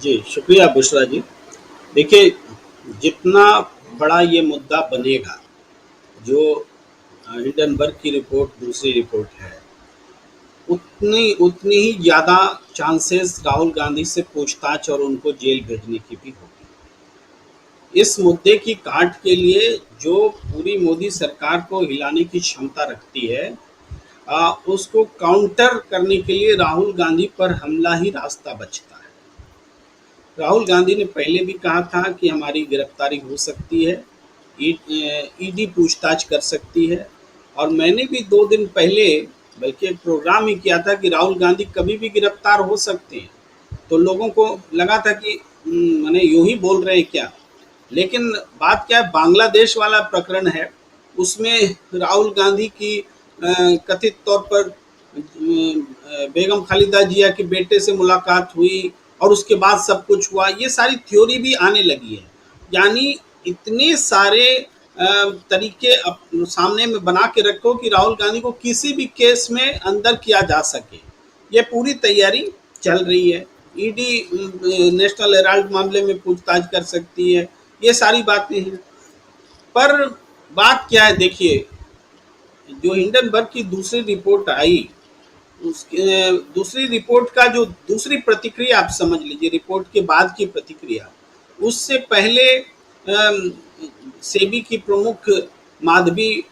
जी शुक्रिया बुशरा जी। देखिए, जितना बड़ा ये मुद्दा बनेगा, जो हिंडनबर्ग की रिपोर्ट दूसरी रिपोर्ट है, उतनी ही ज़्यादा चांसेस राहुल गांधी से पूछताछ और उनको जेल भेजने की भी होगी। इस मुद्दे की काट के लिए जो पूरी मोदी सरकार को हिलाने की क्षमता रखती है, उसको काउंटर करने के लिए राहुल गांधी पर हमला ही रास्ता बचता है। राहुल गांधी ने पहले भी कहा था कि हमारी गिरफ्तारी हो सकती है, ईडी पूछताछ कर सकती है। और मैंने भी 2 दिन पहले बल्कि एक प्रोग्राम ही किया था कि राहुल गांधी कभी भी गिरफ्तार हो सकते हैं। तो लोगों को लगा था कि मैंने यूं ही बोल रहे हैं क्या। लेकिन बात क्या है, बांग्लादेश वाला प्रकरण है, उसमें राहुल गांधी की कथित तौर पर बेगम खालिदा जिया के बेटे से मुलाकात हुई और उसके बाद सब कुछ हुआ, ये सारी थ्योरी भी आने लगी है। यानी इतने सारे तरीके सामने में बना के रखो कि राहुल गांधी को किसी भी केस में अंदर किया जा सके, ये पूरी तैयारी चल रही है। ईडी नेशनल हेराल्ड मामले में पूछताछ कर सकती है, ये सारी बातें हैं। पर बात क्या है, देखिए, जो हिंडनबर्ग की दूसरी रिपोर्ट आई उसके दूसरी रिपोर्ट का जो दूसरी प्रतिक्रिया आप समझ लीजिए, रिपोर्ट के बाद की प्रतिक्रिया, उससे पहले सेबी की प्रमुख माधवी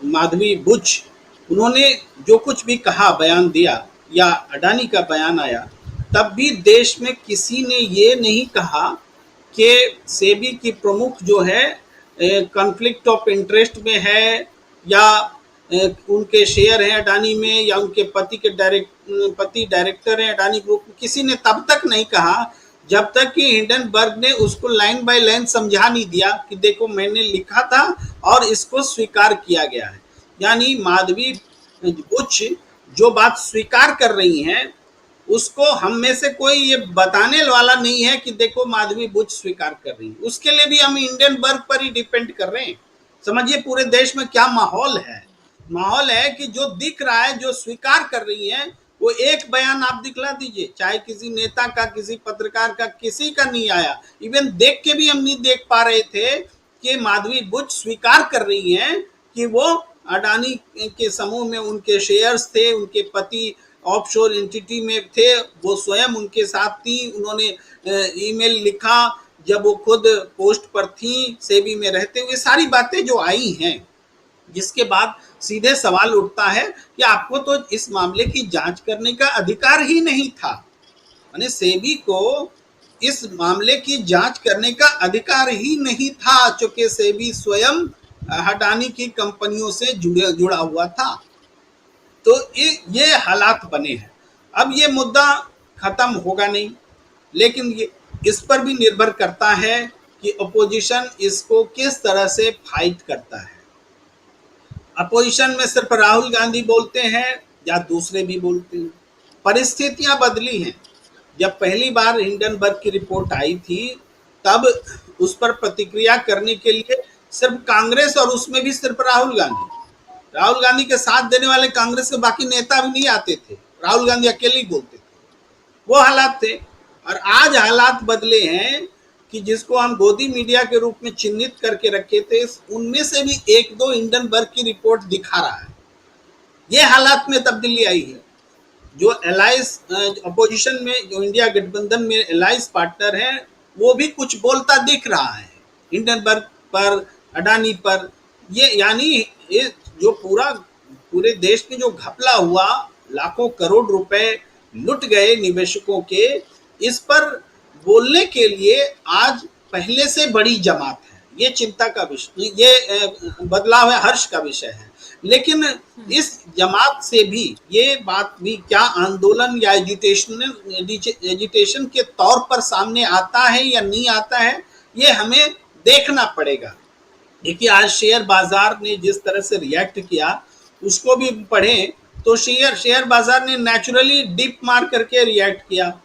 माधवी बुच, उन्होंने जो कुछ भी कहा, बयान दिया, या अडानी का बयान आया, तब भी देश में किसी ने ये नहीं कहा कि सेबी की प्रमुख जो है कॉन्फ्लिक्ट ऑफ इंटरेस्ट में है, या उनके शेयर हैं अडानी में, या उनके पति डायरेक्टर हैं अडानी ग्रुप में। किसी ने तब तक नहीं कहा जब तक कि हिंडनबर्ग ने उसको लाइन बाय लाइन समझा नहीं दिया कि देखो मैंने लिखा था और इसको स्वीकार किया गया है। यानी माधवी बुच जो बात स्वीकार कर रही हैं, उसको हम में से कोई ये बताने वाला नहीं है कि देखो माधवी बुच स्वीकार कर रही है। उसके लिए भी हम हिंडनबर्ग पर ही डिपेंड कर रहे हैं। समझिए पूरे देश में क्या माहौल है। माहौल है कि जो दिख रहा है, जो स्वीकार कर रही है, वो एक बयान आप दिखला दीजिए, चाहे किसी नेता का, किसी पत्रकार का, किसी का नहीं आया। इवन देख के भी हम नहीं देख पा रहे थे कि माधवी बुच स्वीकार कर रही हैं कि वो अडानी के समूह में उनके शेयर्स थे, उनके पति ऑफशोर एंटिटी में थे, वो स्वयं उनके साथ थी। उन्होंने ईमेल लिखा जब वो खुद पोस्ट पर थी सेबी में रहते हुए। सारी बातें जो आई हैं, जिसके बाद सीधे सवाल उठता है कि आपको तो इस मामले की जांच करने का अधिकार ही नहीं था। यानी सेबी को इस मामले की जांच करने का अधिकार ही नहीं था, चूंकि सेबी स्वयं अडानी की कंपनियों से जुड़ा हुआ था। तो ये हालात बने हैं। अब ये मुद्दा खत्म होगा नहीं, लेकिन ये इस पर भी निर्भर करता है कि अपोजिशन इसको किस तरह से फाइट करता है। अपोजिशन में सिर्फ राहुल गांधी बोलते हैं या दूसरे भी बोलते हैं। परिस्थितियां बदली हैं। जब पहली बार हिंडनबर्ग की रिपोर्ट आई थी, तब उस पर प्रतिक्रिया करने के लिए सिर्फ कांग्रेस, और उसमें भी सिर्फ राहुल गांधी के साथ देने वाले कांग्रेस के बाकी नेता भी नहीं आते थे। राहुल गांधी अकेले ही बोलते थे। वो हालात थे। और आज हालात बदले हैं कि जिसको हम गोदी मीडिया के रूप में चिन्हित करके रखे थे, उनमें से भी एक दो हिंडनबर्ग की रिपोर्ट दिखा रहा है। ये हालात में तब्दीली आई है। जो अलायंस अपोजिशन में, जो इंडिया गठबंधन में अलायंस पार्टनर है, वो भी कुछ बोलता दिख रहा है हिंडनबर्ग पर, अडानी पर। ये यानी ये जो पूरे देश में जो घपला हुआ, लाखों करोड़ रुपए लुट गए निवेशकों के, इस पर बोलने के लिए आज पहले से बड़ी जमात है। ये चिंता का विषय, ये बदलाव है, हर्ष का विषय है। लेकिन इस जमात से भी ये बात भी क्या आंदोलन या एजिटेशन के तौर पर सामने आता है या नहीं आता है, ये हमें देखना पड़ेगा। देखिए आज शेयर बाजार ने जिस तरह से रिएक्ट किया, उसको भी पढ़ें तो शेयर बाजार ने नेचुरली डिप मार करके रिएक्ट किया।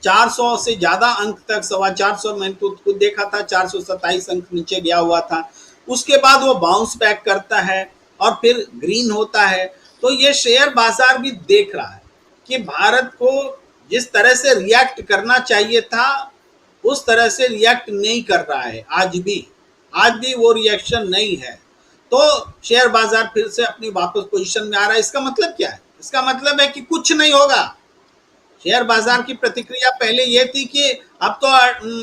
400 से ज्यादा अंक तक, 425, मैंने तो खुद देखा था, 427 अंक नीचे गया हुआ था। उसके बाद वो बाउंस बैक करता है और फिर ग्रीन होता है। तो ये शेयर बाजार भी देख रहा है कि भारत को जिस तरह से रिएक्ट करना चाहिए था, उस तरह से रिएक्ट नहीं कर रहा है। आज भी वो रिएक्शन नहीं है। तो शेयर बाजार फिर से अपनी वापस पोजीशन में आ रहा है। इसका मतलब क्या है? इसका मतलब है कि कुछ नहीं होगा। शेयर बाजार की प्रतिक्रिया पहले ये थी कि अब तो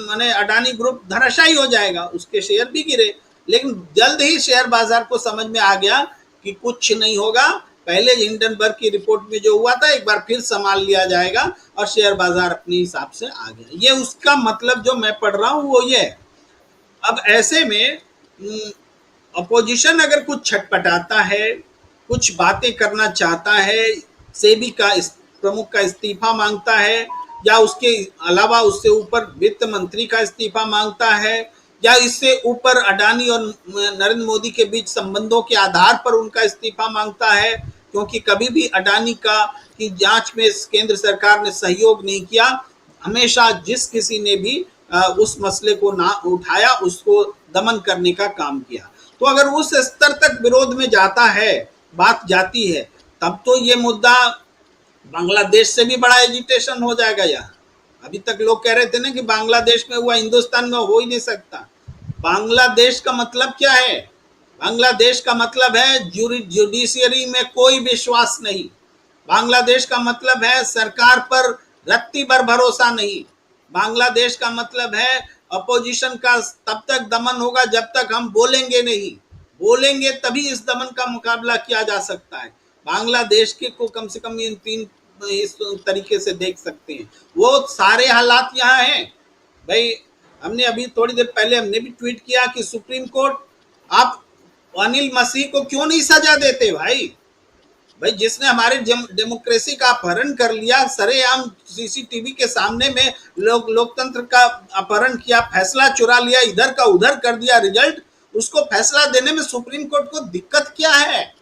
माने अडानी ग्रुप धराशायी हो जाएगा, उसके शेयर भी गिरे। लेकिन जल्द ही शेयर बाजार को समझ में आ गया कि कुछ नहीं होगा। पहले हिंडनबर्ग की रिपोर्ट में जो हुआ था, एक बार फिर संभाल लिया जाएगा, और शेयर बाजार अपने हिसाब से आ गया। ये उसका मतलब जो मैं पढ़ रहा हूं वो ये है। अब ऐसे में अपोजिशन अगर कुछ छटपटाता है, कुछ बातें करना चाहता है, सेबी का प्रमुख का इस्तीफा मांगता है, या उसके अलावा उससे ऊपर वित्त मंत्री का इस्तीफा मांगता है, या इससे ऊपर अडानी और नरेंद्र मोदी के बीच संबंधों के आधार पर उनका इस्तीफा मांगता है, क्योंकि कभी भी अडानी की जांच में केंद्र सरकार ने सहयोग नहीं किया। हमेशा जिस किसी ने भी उस मसले को ना उठाया, उसको दमन करने का काम किया। तो अगर उस स्तर तक विरोध में जाता है, बात जाती है, तब तो ये मुद्दा बांग्लादेश से भी बड़ा एजिटेशन हो जाएगा। यहाँ अभी तक लोग कह रहे थे ना कि बांग्लादेश में हुआ, हिंदुस्तान में हो ही नहीं सकता। बांग्लादेश का मतलब क्या है? बांग्लादेश का मतलब है जुडिशियरी में कोई विश्वास नहीं, बांग्लादेश का मतलब है सरकार पर रत्ती भर भरोसा नहीं। बांग्लादेश का मतलब है अपोजिशन का तब तक दमन होगा जब तक हम बोलेंगे नहीं। बोलेंगे तभी इस दमन का मुकाबला किया जा सकता है। बांग्लादेश के को कम से कम इन तीन इस तरीके से देख सकते हैं। वो सारे हालात यहाँ हैं भाई। हमने अभी थोड़ी देर पहले हमने भी ट्वीट किया कि सुप्रीम कोर्ट आप अनिल मसीह को क्यों नहीं सजा देते भाई। जिसने हमारे डेमोक्रेसी का अपहरण कर लिया, सरेआम सीसीटीवी के सामने में लोकतंत्र का अपहरण किया, फैसला चुरा लिया, इधर का उधर कर दिया रिजल्ट, उसको फैसला देने में सुप्रीम कोर्ट को दिक्कत क्या है?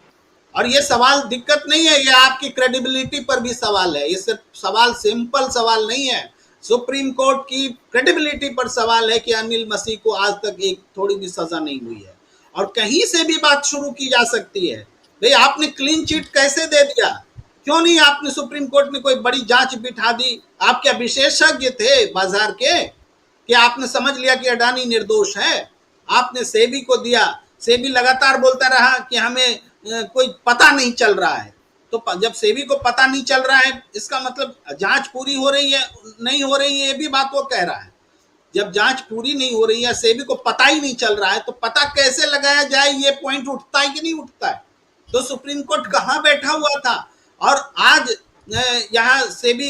और ये सवाल दिक्कत नहीं है, ये आपकी क्रेडिबिलिटी पर भी सवाल है। ये सिर्फ सवाल सिंपल सवाल नहीं है, सुप्रीम कोर्ट की क्रेडिबिलिटी पर सवाल है कि अनिल मसीह को आज तक एक थोड़ी भी सजा नहीं हुई है। और कहीं से भी बात शुरू की जा सकती है भाई, आपने क्लीन चिट कैसे दे दिया? क्यों नहीं आपने सुप्रीम कोर्ट में कोई बड़ी जांच बिठा दी? आप क्या विशेषज्ञ थे बाजार के कि आपने समझ लिया कि अडानी निर्दोष है? आपने सेबी को दिया, सेबी लगातार बोलता रहा कि हमें कोई पता नहीं चल रहा है। तो जब सेबी को पता नहीं चल रहा है, इसका मतलब जांच पूरी हो रही है नहीं हो रही है, ये भी बात वो कह रहा है। जब जांच पूरी नहीं हो रही है, सेबी को पता ही नहीं चल रहा है, तो पता कैसे लगाया जाए, ये पॉइंट उठता है कि नहीं उठता है? तो सुप्रीम कोर्ट कहाँ बैठा हुआ था? और आज यहाँ सेबी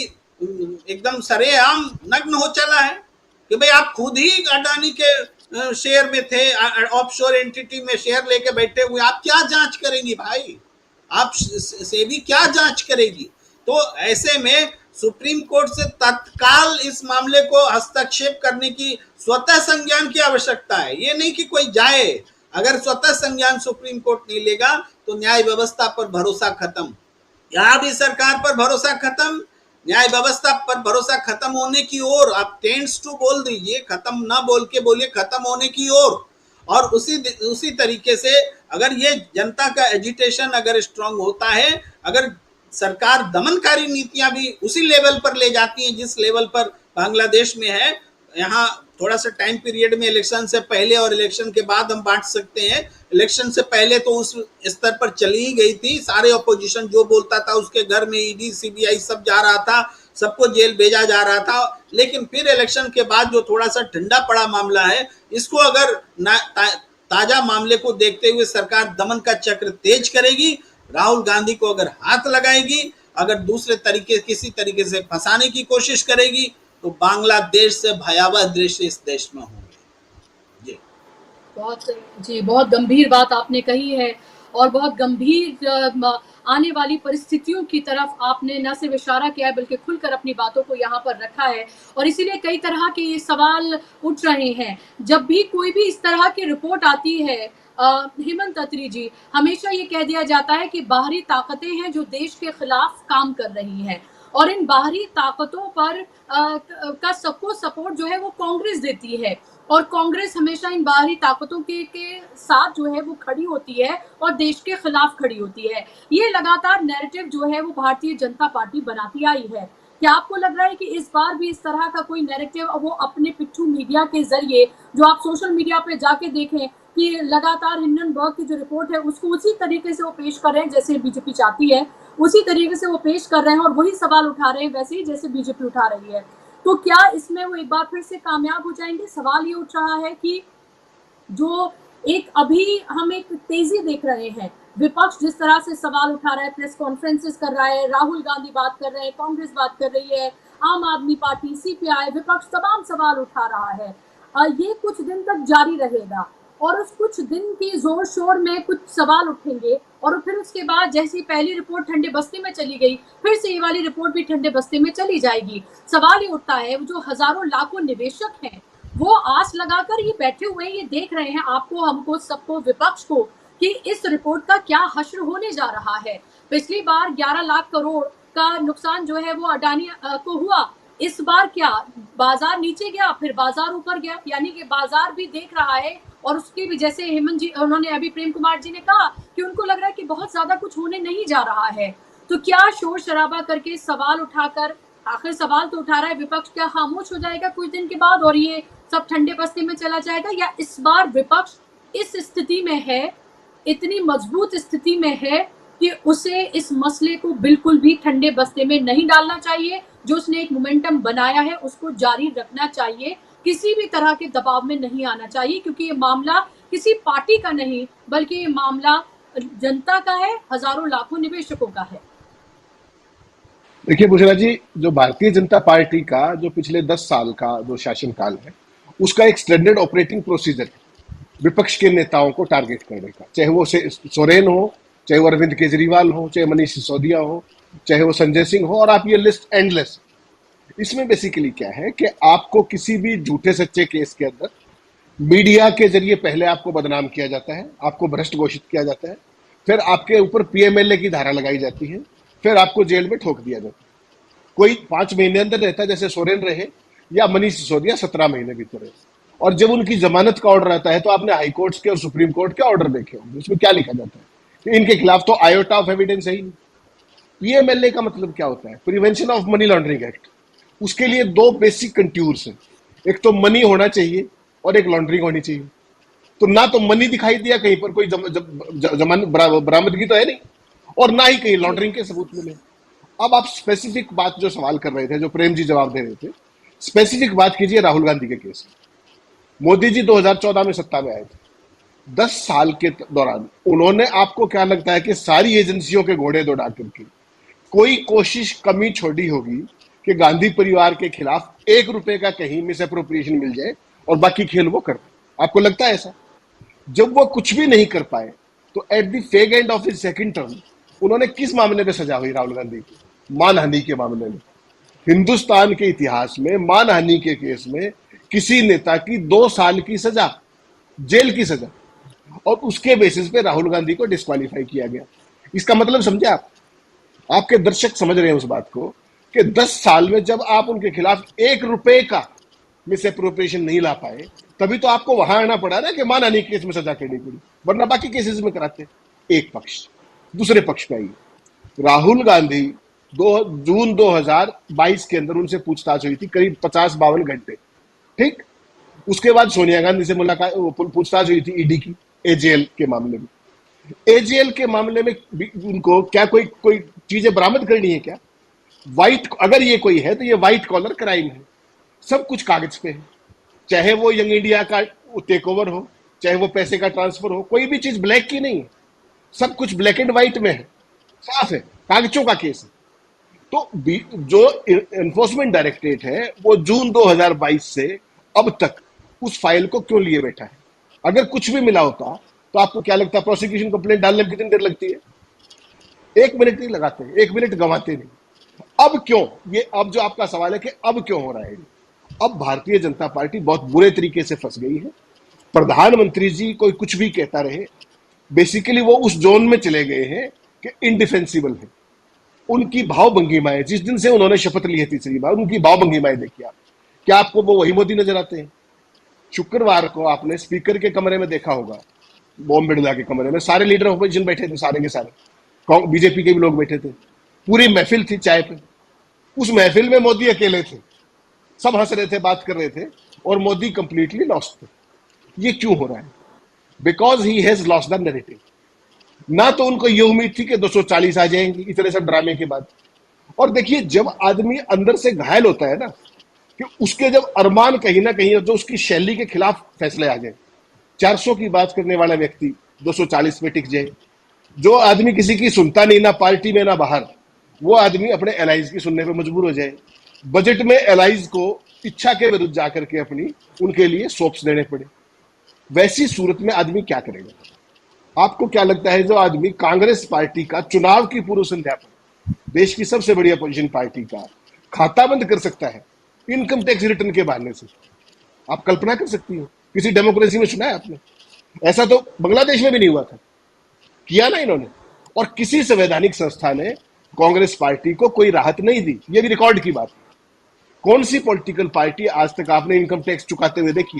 एकदम सरेआम नग्न हो चला है कि भाई आप खुद ही अडानी के शेयर में थे, ऑफशोर एंटिटी में शेयर लेके बैठे हुए, आप क्या जांच करेंगी भाई? आप सेबी क्या जांच करेगी? तो ऐसे में सुप्रीम कोर्ट से तत्काल इस मामले को हस्तक्षेप करने की, स्वतः संज्ञान की आवश्यकता है। ये नहीं कि कोई जाए, अगर स्वतः संज्ञान सुप्रीम कोर्ट नहीं लेगा तो न्याय व्यवस्था पर भरोसा खत्म। यहाँ भी सरकार पर भरोसा खत्म, न्याय व्यवस्था पर भरोसा खत्म होने की ओर। आप टेंस टू बोल दीजिए, खत्म ना बोल के बोलिए खत्म होने की ओर। और उसी तरीके से अगर ये जनता का एजिटेशन अगर स्ट्रांग होता है, अगर सरकार दमनकारी नीतियां भी उसी लेवल पर ले जाती हैं जिस लेवल पर बांग्लादेश में है, यहाँ थोड़ा सा टाइम पीरियड में इलेक्शन से पहले और इलेक्शन के बाद हम बांट सकते हैं। इलेक्शन से पहले तो उस स्तर पर चली ही गई थी, सारे ऑपोजिशन जो बोलता था उसके घर में ईडी सीबीआई सब जा रहा था, सबको जेल भेजा जा रहा था। लेकिन फिर इलेक्शन के बाद जो थोड़ा सा ठंडा पड़ा मामला है, इसको अगर ताजा मामले को देखते हुए सरकार दमन का चक्र तेज करेगी, राहुल गांधी को अगर हाथ लगाएगी, अगर दूसरे तरीके किसी तरीके से फंसाने की कोशिश करेगी, तो बांग्लादेश से भयावह दृश्य इस देश में होंगे। बहुत गंभीर बात आपने कही है और बहुत गंभीर आने वाली परिस्थितियों की तरफ आपने न सिर्फ इशारा किया है बल्कि खुलकर अपनी बातों को यहाँ पर रखा है। और इसीलिए कई तरह के ये सवाल उठ रहे हैं। जब भी कोई भी इस तरह की रिपोर्ट आती है, हेमंत अत्री जी, हमेशा ये कह दिया जाता है कि बाहरी ताकतें हैं जो देश के खिलाफ काम कर रही हैं और इन बाहरी ताकतों पर का सबको सपोर्ट जो है वो कांग्रेस देती है और कांग्रेस हमेशा इन बाहरी ताकतों के साथ जो है वो खड़ी होती है और देश के खिलाफ खड़ी होती है। ये लगातार नैरेटिव जो है वो भारतीय जनता पार्टी बनाती आई है। क्या आपको लग रहा है कि इस बार भी इस तरह का कोई नैरेटिव वो अपने पिट्ठू मीडिया के जरिए, जो आप सोशल मीडिया पे जाके देखें कि लगातार हिंडनबर्ग की जो रिपोर्ट है उसको उसी तरीके से वो पेश कर रहे हैं जैसे बीजेपी चाहती है, उसी तरीके से वो पेश कर रहे हैं और वही सवाल उठा रहे हैं वैसे ही जैसे बीजेपी उठा रही है। तो क्या इसमें वो एक बार फिर से कामयाब हो जाएंगे? सवाल ये उठ रहा है कि जो एक अभी हम एक तेजी देख रहे हैं, विपक्ष जिस तरह से सवाल उठा रहा है, प्रेस कॉन्फ्रेंसेस कर रहा है, राहुल गांधी बात कर रहे हैं, कांग्रेस बात कर रही है, आम आदमी पार्टी, सीपीआई, विपक्ष तमाम सवाल उठा रहा है। ये कुछ दिन तक जारी रहेगा और उस कुछ दिन की जोर शोर में कुछ सवाल उठेंगे और फिर उसके बाद जैसी पहली रिपोर्ट ठंडे बस्ते में चली गई, फिर से ये वाली रिपोर्ट भी ठंडे बस्ते में चली जाएगी। सवाल ये उठता है, जो हजारों लाखों निवेशक हैं वो आस लगाकर ये बैठे हुए हैं, ये देख रहे हैं आपको, हमको, सबको, विपक्ष को, कि इस रिपोर्ट का क्या हश्र होने जा रहा है। पिछली बार 11 लाख करोड़ का नुकसान जो है वो अडानी को हुआ, इस बार क्या बाजार नीचे गया फिर बाजार ऊपर गया, यानी कि बाजार भी देख रहा है और उसके भी, जैसे हेमंत जी, उन्होंने अभी प्रेम कुमार जी ने कहा कि उनको लग रहा है कि बहुत ज्यादा कुछ होने नहीं जा रहा है। तो क्या शोर शराबा करके सवाल उठाकर, आखिर सवाल तो उठा रहा है विपक्ष, क्या खामोश हो जाएगा कुछ दिन के बाद और ये सब ठंडे बस्ते में चला जाएगा, या इस बार विपक्ष इस स्थिति में है, इतनी मजबूत स्थिति में है कि उसे इस मसले को बिल्कुल भी ठंडे बस्ते में नहीं डालना चाहिए। जो उसने एक मोमेंटम बनाया है उसको जारी रखना चाहिए, किसी भी तरह के दबाव में नहीं आना चाहिए, क्योंकि ये मामला किसी पार्टी का नहीं बल्कि ये मामला जनता का है, हजारों लाखों निवेशकों का है। देखिए बुशरा जी, जो भारतीय जनता पार्टी का जो पिछले 10 साल का जो शासनकाल है, उसका एक स्टैंडर्ड ऑपरेटिंग प्रोसीजर है विपक्ष के नेताओं को टारगेट करने का। चाहे वो सोरेन हो, चाहे वो अरविंद केजरीवाल हो, चाहे मनीष सिसोदिया हो, चाहे वो संजय सिंह हो, और आप ये लिस्ट एंडलेस। इसमें बेसिकली क्या है कि आपको किसी भी झूठे सच्चे केस के अंदर मीडिया के जरिए पहले आपको बदनाम किया जाता है, आपको भ्रष्ट घोषित किया जाता है, फिर आपके ऊपर पीएमएलए की धारा लगाई जाती है, फिर आपको जेल में ठोक दिया जाता है। कोई 5 महीने अंदर रहता है जैसे सोरेन रहे, या मनीष सिसोदिया 17 महीने भीतर रहे। और जब उनकी जमानत का ऑर्डर आता है तो आपने हाई कोर्ट के और सुप्रीम कोर्ट के ऑर्डर देखे होंगे, उसमें क्या लिखा जाता है कि इनके खिलाफ तो आयोटा ऑफ एविडेंस है ही नहीं। पीएमएलए का मतलब क्या होता है? Prevention of money laundering act. उसके लिए 2 बेसिक कंट्यूर्स हैं, एक तो मनी होना चाहिए और एक लॉन्ड्रिंग होनी चाहिए। तो ना तो मनी दिखाई दिया कहीं पर, कोई जमानत बरामदगी तो है नहीं, और ना ही कहीं लॉन्ड्रिंग के सबूत मिले। अब आप स्पेसिफिक बात जो सवाल कर रहे थे, जो प्रेम जी जवाब दे रहे थे, स्पेसिफिक बात कीजिए राहुल गांधी के केस में। मोदी जी 2014 में सत्ता में आए थे। 10 साल के दौरान उन्होंने, आपको क्या लगता है कि सारी एजेंसियों के घोड़े दौड़ा करके कोई कोशिश कमी छोड़ी होगी कि गांधी परिवार के खिलाफ 1 रुपए का कहीं मिस अप्रोप्रिएशन मिल जाए और बाकी खेल वो कर? आपको लगता है ऐसा? जब वो कुछ भी नहीं कर पाए तो at the fag end of his second term उन्होंने किस मामले में सजा हुई राहुल गांधी की? मानहानि के मामले में। हिंदुस्तान के इतिहास में मानहानि के केस में किसी नेता की 2 साल की सजा, जेल की सजा, और उसके बेसिस पे राहुल गांधी को डिस्क्वालीफाई किया गया। इसका मतलब समझे आप? आपके दर्शक समझ रहे हैं उस बात को कि 10 साल में जब आप उनके खिलाफ 1 रुपए का मिस अप्रोप्रिएशन नहीं ला पाए, तभी तो आपको वहां आना पड़ा ना कि मानहानि केस में सजा करनी पड़ी, वरना बाकी केसेस में कराते। एक पक्ष। दूसरे पक्ष पे आइए, राहुल गांधी जून 2022 के अंदर उनसे पूछताछ हुई थी करीब 50-52 घंटे, ठीक। उसके बाद सोनिया गांधी से मुलाकात, पूछताछ हुई थी ईडी की एजेएल के मामले में। एजेएल के मामले में उनको क्या कोई कोई चीजें बरामद करनी है क्या? व्हाइट, अगर ये कोई है तो ये व्हाइट कॉलर क्राइम है, सब कुछ कागज पे है। चाहे वो यंग इंडिया का टेक ओवर हो, चाहे वो पैसे का ट्रांसफर हो, कोई भी चीज ब्लैक की नहीं है, सब कुछ ब्लैक एंड व्हाइट में है, साफ है, कागजों का केस है। तो जो एनफोर्समेंट डायरेक्टरेट है वो जून 2022 से अब तक उस फाइल को क्यों लिए बैठा है? अगर कुछ भी मिला होता तो आपको क्या लगता है प्रोसिक्यूशन कंप्लेंट डालने में कितनी देर लगती है? 1 मिनट नहीं लगाते, 1 मिनट गंवाते नहीं। अब क्यों? ये अब जो आपका सवाल है कि अब क्यों हो रहा है, अब भारतीय जनता पार्टी बहुत बुरे तरीके से फंस गई है। प्रधानमंत्री जी कोई कुछ भी कहता रहे, बेसिकली वो उस जोन में चले गए हैं कि इनडिफेंसिबल है। उनकी भाव भंगिमाएं, जिस दिन से उन्होंने शपथ ली है तीसरी बार, उनकी भाव भंगिमाएं देखिए आप। क्या आपको वो वही मोदी नजर आते हैं? शुक्रवार को आपने स्पीकर के कमरे में देखा होगा, ओम बिरला के कमरे में सारे लीडर ऑपोजिशन बैठे थे, सारे के सारे बीजेपी के भी लोग बैठे थे, पूरी महफिल थी चाय पे। उस महफिल में मोदी अकेले थे, सब हंस रहे थे, बात कर रहे थे, और मोदी कंप्लीटली लॉस्ट थे। ये क्यों हो रहा है? Because he has lost the narrative. ना तो उनको ये उम्मीद थी कि 240 आ जाएंगे इतने सब ड्रामे के बाद। और देखिए, जब आदमी अंदर से घायल होता है ना, कि उसके जब अरमान कहीं ना कहीं जो उसकी शैली के खिलाफ फैसले आ जाए, 400 की बात करने वाला व्यक्ति 240 में टिक जाए, जो आदमी किसी की सुनता नहीं, ना पार्टी में ना बाहर, वो आदमी अपने एलाइज की सुनने पर मजबूर हो जाए। बजट में एलाइज को इच्छा के विरुद्ध जाकर के अपनी उनके लिए सोप्स देने पड़े, वैसी सूरत में आदमी क्या करेगा? आपको क्या लगता है जो आदमी कांग्रेस पार्टी का चुनाव की पूर्व संध्या पर देश की सबसे बड़ी अपोजिशन पार्टी का खाता बंद कर सकता है इनकम टैक्स रिटर्न के बहाने से? आप कल्पना कर सकती हो? किसी डेमोक्रेसी में सुना है आपने? ऐसा तो बांग्लादेश में भी नहीं हुआ था, किया ना इन्होंने। और किसी संवैधानिक संस्था ने कांग्रेस पार्टी को कोई राहत नहीं दी, ये भी रिकॉर्ड की बात है। कौन सी पॉलिटिकल पार्टी आज तक आपने इनकम टैक्स चुकाते हुए देखी?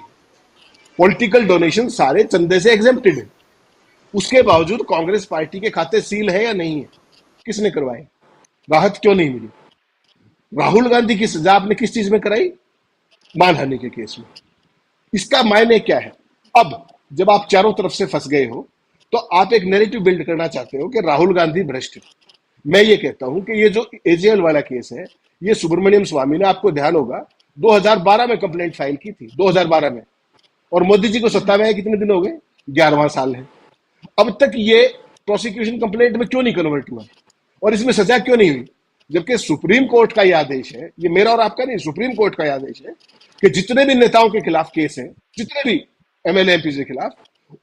पॉलिटिकल डोनेशन सारे चंदे से एग्जेम्प्टेड है, उसके बावजूद कांग्रेस पार्टी के खाते सील है या नहीं है? किसने करवाए? राहत क्यों नहीं मिली? राहुल गांधी की सजा आपने किस चीज में कराई? मानहानि के केस में। इसका मायने क्या है? अब जब आप चारों तरफ से फंस गए हो तो आप एक नैरेटिव बिल्ड करना चाहते हो कि राहुल गांधी भ्रष्ट है। मैं ये कहता हूं कि ये जो एजेएल वाला केस है, ये सुब्रमण्यम स्वामी ने, आपको ध्यान होगा, 2012 में कंप्लेंट फाइल की थी, 2012 में, और मोदी जी को सत्ता में आए कितने दिन हो गए? 11वां साल है। अब तक ये प्रोसिक्यूशन कंप्लेंट में क्यों नहीं कन्वर्ट हुआ और इसमें सजा क्यों नहीं हुई? जबकि सुप्रीम कोर्ट का यह आदेश है, ये मेरा और आपका नहीं, सुप्रीम कोर्ट का यह आदेश है कि जितने भी नेताओं के खिलाफ केस हैं, जितने भी एमएलए एमपी के खिलाफ,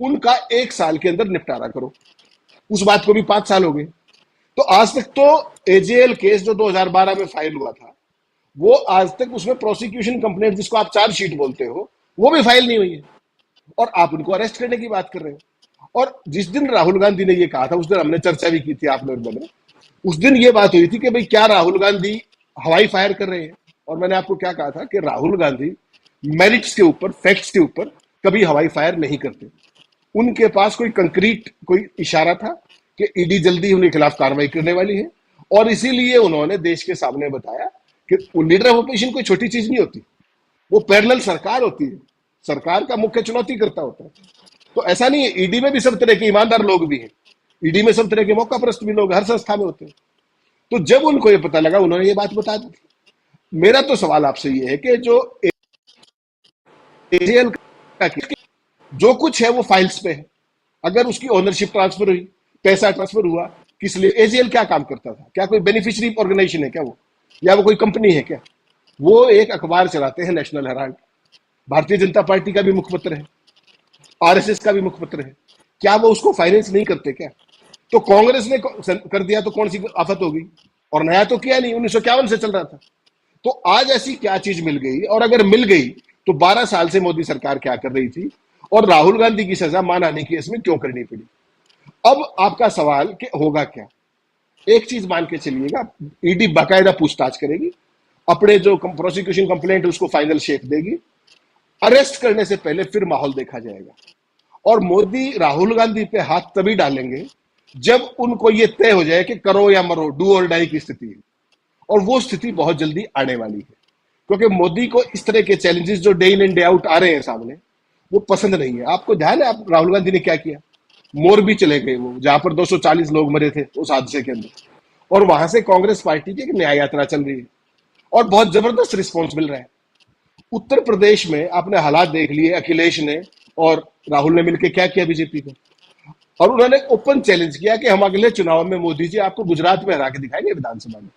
उनका 1 साल के अंदर निपटारा करो। उस बात को भी 5 साल हो गए। तो आज तक तो एजेएल केस जो 2012 में फाइल हुआ था, वो आज तक उसमें प्रोसिक्यूशन कंप्लेंट, जिसको आप चार्जशीट बोलते हो, वो भी फाइल नहीं हुई है, और आप उनको अरेस्ट करने की बात कर रहे हो। और जिस दिन राहुल गांधी ने ये कहा था, उस दिन हमने चर्चा भी की थी आप लोग मैंने, उस दिन ये बात हुई थी कि भाई क्या राहुल गांधी हवाई फायर कर रहे हैं? और मैंने आपको क्या कहा था कि राहुल गांधी मेरिट्स के ऊपर, फैक्ट्स के ऊपर कभी हवाई फायर नहीं करते। उनके पास कोई कंक्रीट कोई इशारा था कि ईडी जल्दी उनके खिलाफ कार्रवाई करने वाली है, और इसीलिए उन्होंने देश के सामने बताया कि लीडर ऑफ ओपोजिशन कोई छोटी चीज नहीं होती, वो पैरेलल सरकार होती है, सरकार का मुख्य चुनौती करता होता है। तो ऐसा नहीं है, ईडी में भी सब तरह के ईमानदार लोग भी हैं, ईडी में सब तरह के मौकापरस्त भी लोग हर संस्था में होते हैं। तो जब उनको ये पता लगा, उन्होंने ये बात बता दी। मेरा तो सवाल आपसे ये है कि जो एजेएल का जो कुछ है वो फाइल्स पे है, अगर उसकी ओनरशिप ट्रांसफर हुई, पैसा ट्रांसफर हुआ, किस लिए? एजेएल क्या काम करता था? क्या कोई बेनिफिशियरी ऑर्गेनाइजेशन है क्या वो, या वो कोई कंपनी है क्या? वो एक अखबार चलाते हैं, national Herald, Bharatiya Janata party का भी मुखपत्र है, आरएसएस का भी मुखपत्र है। क्या वो उसको फाइनेंस नहीं करते क्या? तो कांग्रेस ने कर दिया तो कौन सी आफत होगी? और नया तो किया नहीं, 1951 से चल रहा था। तो आज ऐसी क्या चीज मिल गई? और अगर मिल गई तो 12 साल से मोदी सरकार क्या कर रही थी, और राहुल गांधी की सजा मानहानि की इसमें क्यों करनी पड़ी? अब आपका सवाल कि होगा क्या? एक चीज मान के चलिएगा, ईडी बाकायदा पूछताछ करेगी, अपने जो प्रोसिक्यूशन कंप्लेंट उसको फाइनल शेप देगी, अरेस्ट करने से पहले फिर माहौल देखा जाएगा। और मोदी राहुल गांधी पे हाथ तभी डालेंगे जब उनको ये तय हो जाए कि करो या मरो, डू और डाई की स्थिति है, और वो स्थिति बहुत जल्दी आने वाली है। क्योंकि मोदी को इस तरह के चैलेंजेस जो day in and day out आ रहे हैं सामने, वो पसंद नहीं है। आपको ध्यान है आप राहुल गांधी ने क्या किया? मोरबी चले गए वो, जहां पर 240 लोग मरे थे उस हादसे के अंदर, और वहां से कांग्रेस पार्टी की एक न्याय यात्रा चल रही है, और बहुत जबरदस्त रिस्पॉन्स मिल रहा है। उत्तर प्रदेश में आपने हालात देख लिए, अखिलेश ने और राहुल ने मिलकर क्या किया बीजेपी को, और उन्होंने ओपन चैलेंज किया कि हम अगले चुनाव में मोदी जी आपको गुजरात में हरा के दिखाएंगे विधानसभा में।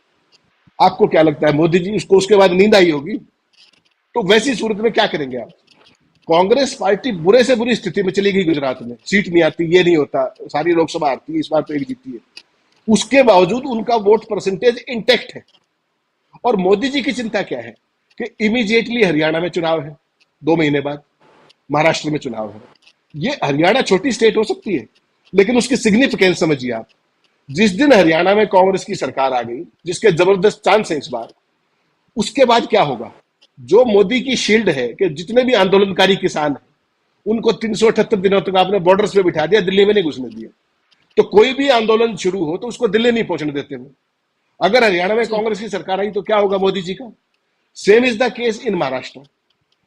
आपको क्या लगता है मोदी जी उसको उसके बाद नींद आई होगी? तो वैसी सूरत में क्या करेंगे आप? कांग्रेस पार्टी बुरे से बुरी स्थिति में चली गई, गुजरात में सीट नहीं आती, ये नहीं होता, सारी लोकसभा आती है, इस बार तो एक जीती है, उसके बावजूद उनका वोट परसेंटेज इंटेक्ट है। और मोदी जी की चिंता क्या है कि इमीडिएटली हरियाणा में चुनाव है, 2 महीने बाद महाराष्ट्र में चुनाव है। ये हरियाणा छोटी स्टेट हो सकती है, लेकिन उसकी सिग्निफिकेंस समझिए आप। जिस दिन हरियाणा में कांग्रेस की सरकार आ गई, जिसके जबरदस्त चांस है इस बार, उसके बाद क्या होगा? जो मोदी की शील्ड है कि जितने भी आंदोलनकारी किसान हैं उनको 378 दिनों तक आपने बॉर्डर्स पे बिठा दिया, दिल्ली में नहीं घुसने दिया। तो कोई भी आंदोलन शुरू हो तो उसको दिल्ली नहीं पहुंचने देते वो। अगर हरियाणा में कांग्रेस की सरकार आई तो क्या होगा मोदी जी का? Same is the case in Maharashtra.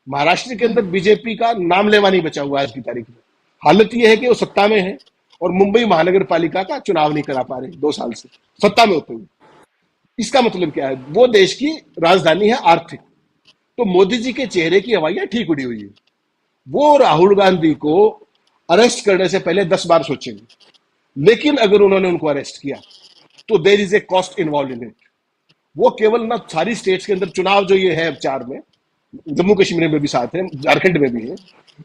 Maharashtra के अंदर बीजेपी का नाम लेवा नहीं बचा हुआ आज की तारीख में। हालत यह है कि वो सत्ता में है और मुंबई महानगर पालिका का चुनाव नहीं करा पा रहे 2 साल से सत्ता में होते हुए। इसका मतलब क्या है? वो देश की राजधानी है आर्थिक। तो मोदी जी के चेहरे की हवाइयां ठीक उड़ी हुई है। वो राहुल गांधी को अरेस्ट करने से पहले 10 बार सोचेंगे, लेकिन अगर उन्होंने उनको अरेस्ट किया तो there is a cost involve in it. वो केवल ना सारी स्टेट्स के अंदर चुनाव जो ये है 4 में, जम्मू कश्मीर में भी साथ है, झारखंड में भी है,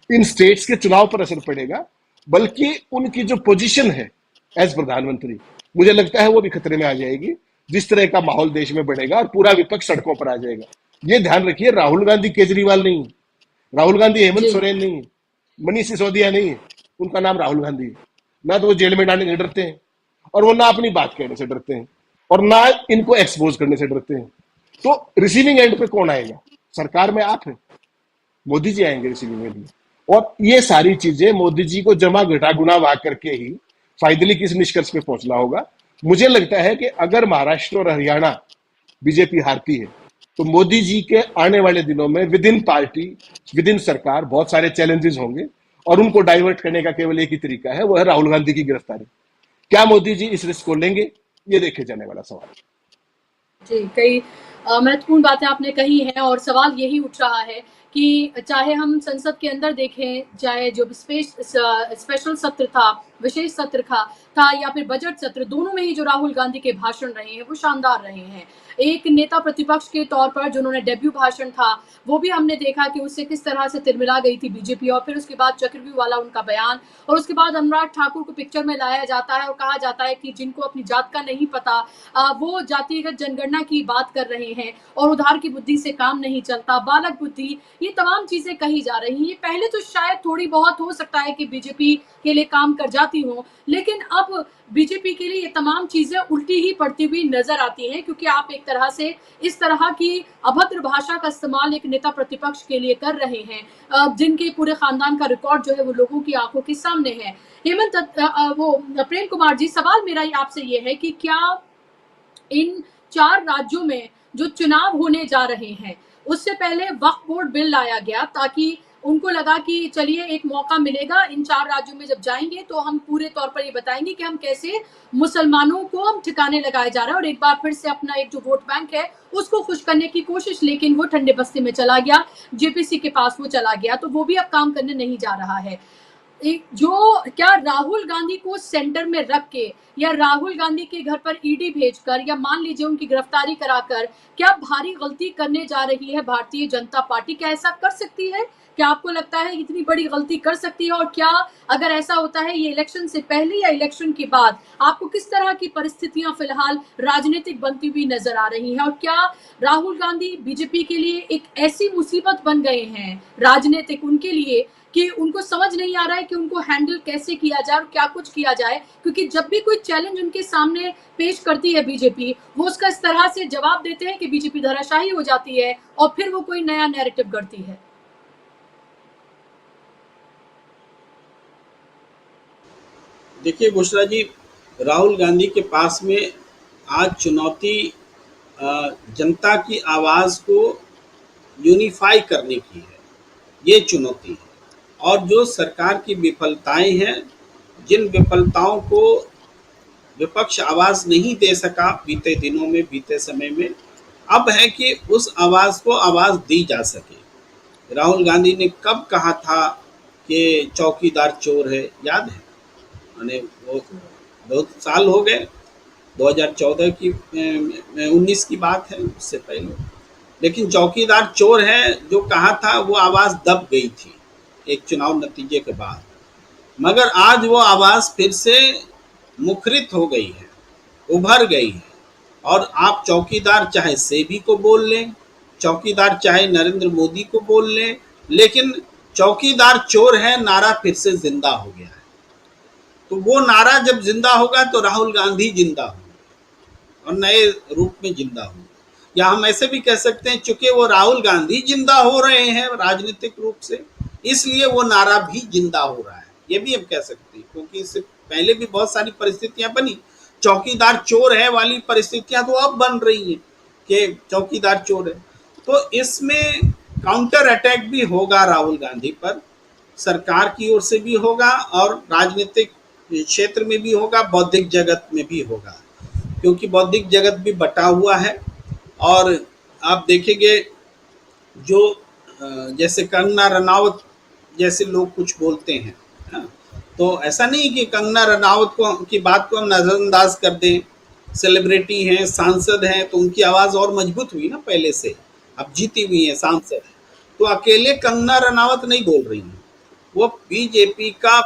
इन स्टेट्स के चुनाव पर असर पड़ेगा, बल्कि उनकी जो पोजीशन है एज प्रधानमंत्री, मुझे लगता है वो भी खतरे में आ जाएगी। जिस तरह का माहौल देश में बढ़ेगा और पूरा विपक्ष सड़कों पर आ जाएगा। ये ध्यान रखिए, राहुल गांधी केजरीवाल नहीं है, राहुल गांधी हेमंत सोरेन नहीं है, मनीष सिसोदिया नहीं है, उनका नाम राहुल गांधी है। ना तो वो जेल में डालने से डरते हैं, और वो ना अपनी बात कहने से डरते हैं, और ना इनको एक्सपोज करने से डरते हैं। तो रिसीविंग एंड पे कौन आएगा? सरकार में आप हैं, मोदी जी आएंगे रिसीविंग एंड में। और ये सारी चीजें मोदी जी को जमा घटा गुना भाग करके ही फाइनली किस निष्कर्ष पे पहुंचना होगा। मुझे लगता है कि अगर महाराष्ट्र और हरियाणा बीजेपी हारती है तो मोदी जी के आने वाले दिनों में with in party, with in सरकार बहुत सारे चैलेंजेस होंगे, और उनको डाइवर्ट करने का केवल एक ही तरीका है, वो है राहुल गांधी की गिरफ्तारी। क्या मोदी जी इस रिस्क को लेंगे? ये देखे जाने वाला सवाल है। जी, कई महत्वपूर्ण बातें आपने कही हैं और सवाल यही उठ रहा है कि चाहे हम संसद के अंदर देखें, चाहे जो स्पेशल सत्र था, विशेष सत्र था या फिर बजट सत्र, दोनों में ही जो राहुल गांधी के भाषण रहे हैं, वो शानदार रहे हैं। एक नेता प्रतिपक्ष के तौर पर जो उन्होंने डेब्यू भाषण था, वो भी हमने देखा कि उससे किस तरह से तिलमिला गई थी बीजेपी, और फिर उसके बाद चक्रव्यूह वाला उनका बयान, और उसके बाद अनुराग ठाकुर को पिक्चर में लाया जाता है और कहा जाता है कि जिनको अपनी जात का नहीं पता, वो जातिगत जनगणना की बात कर रहे हैं और उधार की बुद्धि से काम नहीं चलता, बालक बुद्धि, ये तमाम चीजें कही जा रही हैं। पहले तो शायद थोड़ी बहुत हो सकता है कि बीजेपी के लिए काम कर जाती हो, लेकिन अब बीजेपी के लिए ये तमाम चीजें उल्टी ही पड़ती हुई नजर आती हैं, क्योंकि आप एक तरह से इस तरह की अभद्र भाषा का इस्तेमाल एक नेता प्रतिपक्ष के लिए कर रहे हैं, जिनके पूरे खानदान का रिकॉर्ड जो है वो लोगों की आंखों के सामने है। हेमंत, वो प्रेम कुमार जी, सवाल मेरा आपसे ये है कि क्या इन 4 राज्यों में जो चुनाव होने जा रहे हैं, उससे पहले वक्फ बोर्ड बिल लाया गया, ताकि उनको लगा कि चलिए एक मौका मिलेगा, इन 4 राज्यों में जब जाएंगे तो हम पूरे तौर पर ये बताएंगे कि हम कैसे मुसलमानों को हम ठिकाने लगाए जा रहे हैं, और एक बार फिर से अपना एक जो वोट बैंक है उसको खुश करने की कोशिश, लेकिन वो ठंडे बस्ती में चला गया, जेपीसी के पास वो चला गया, तो वो भी अब काम करने नहीं जा रहा है। जो क्या राहुल गांधी को सेंटर में रख के या राहुल गांधी के घर पर ईडी भेजकर या मान लीजिए उनकी गिरफ्तारी कराकर क्या भारी गलती करने जा रही है भारतीय जनता पार्टी? क्या ऐसा कर सकती है? क्या आपको लगता है इतनी बड़ी गलती कर सकती है? और क्या अगर ऐसा होता है ये इलेक्शन से पहले या इलेक्शन के बाद, आपको किस तरह की परिस्थितियां फिलहाल राजनीतिक बनती हुई नजर आ रही हैं? और क्या राहुल गांधी बीजेपी के लिए एक ऐसी मुसीबत बन गए हैं राजनीतिक उनके लिए कि उनको समझ नहीं आ रहा है कि उनको हैंडल कैसे किया जाए और क्या कुछ किया जाए? क्योंकि जब भी कोई चैलेंज उनके सामने पेश करती है बीजेपी, वो उसका इस तरह से जवाब देते हैं कि बीजेपी धराशायी हो जाती है और फिर वो कोई नया नैरेटिव गढ़ती है। देखिए बुशरा जी, राहुल गांधी के पास में आज चुनौती जनता की आवाज को यूनिफाई करने की है, ये चुनौती है। और जो सरकार की विफलताएं हैं, जिन विफलताओं को विपक्ष आवाज नहीं दे सका बीते दिनों में, बीते समय में, अब है कि उस आवाज को आवाज दी जा सके। राहुल गांधी ने कब कहा था कि चौकीदार चोर है, याद है? मैंने वो बहुत साल हो गए, 2014 की 19 की बात है, उससे पहले। लेकिन चौकीदार चोर है जो कहा था, वो आवाज दब गई थी एक चुनाव नतीजे के बाद, मगर आज वो आवाज फिर से मुखरित हो गई है, उभर गई है। और आप चौकीदार चाहे सेबी को बोल लें, चौकीदार चाहे नरेंद्र मोदी को बोल लें, लेकिन चौकीदार चोर है नारा फिर से जिंदा हो गया है। तो वो नारा जब जिंदा होगा तो राहुल गांधी जिंदा होंगे और नए रूप में जिंदा होंगे, या हम ऐसे भी कह सकते हैं चूंकि वो राहुल गांधी जिंदा हो रहे हैं राजनीतिक रूप से, इसलिए वो नारा भी जिंदा हो रहा है, ये भी हम कह सकते हैं। क्योंकि इससे पहले भी बहुत सारी परिस्थितियां बनी, चौकीदार चोर है वाली परिस्थितियां तो अब बन रही हैं कि चौकीदार चोर है। तो इसमें काउंटर अटैक भी होगा राहुल गांधी पर, सरकार की ओर से भी होगा और राजनीतिक क्षेत्र में भी होगा, बौद्धिक जगत में भी होगा, क्योंकि बौद्धिक जगत भी बटा हुआ है। और आप देखेंगे जो जैसे कंगना रनावत जैसे लोग कुछ बोलते हैं, तो ऐसा नहीं कि कंगना रनावत को की बात को हम नज़रअंदाज कर दें, सेलिब्रिटी हैं, सांसद हैं, तो उनकी आवाज़ और मजबूत हुई ना पहले से, अब जीती हुई है सांसद, तो अकेले कंगना रनावत नहीं बोल रही हैं, वो बीजेपी का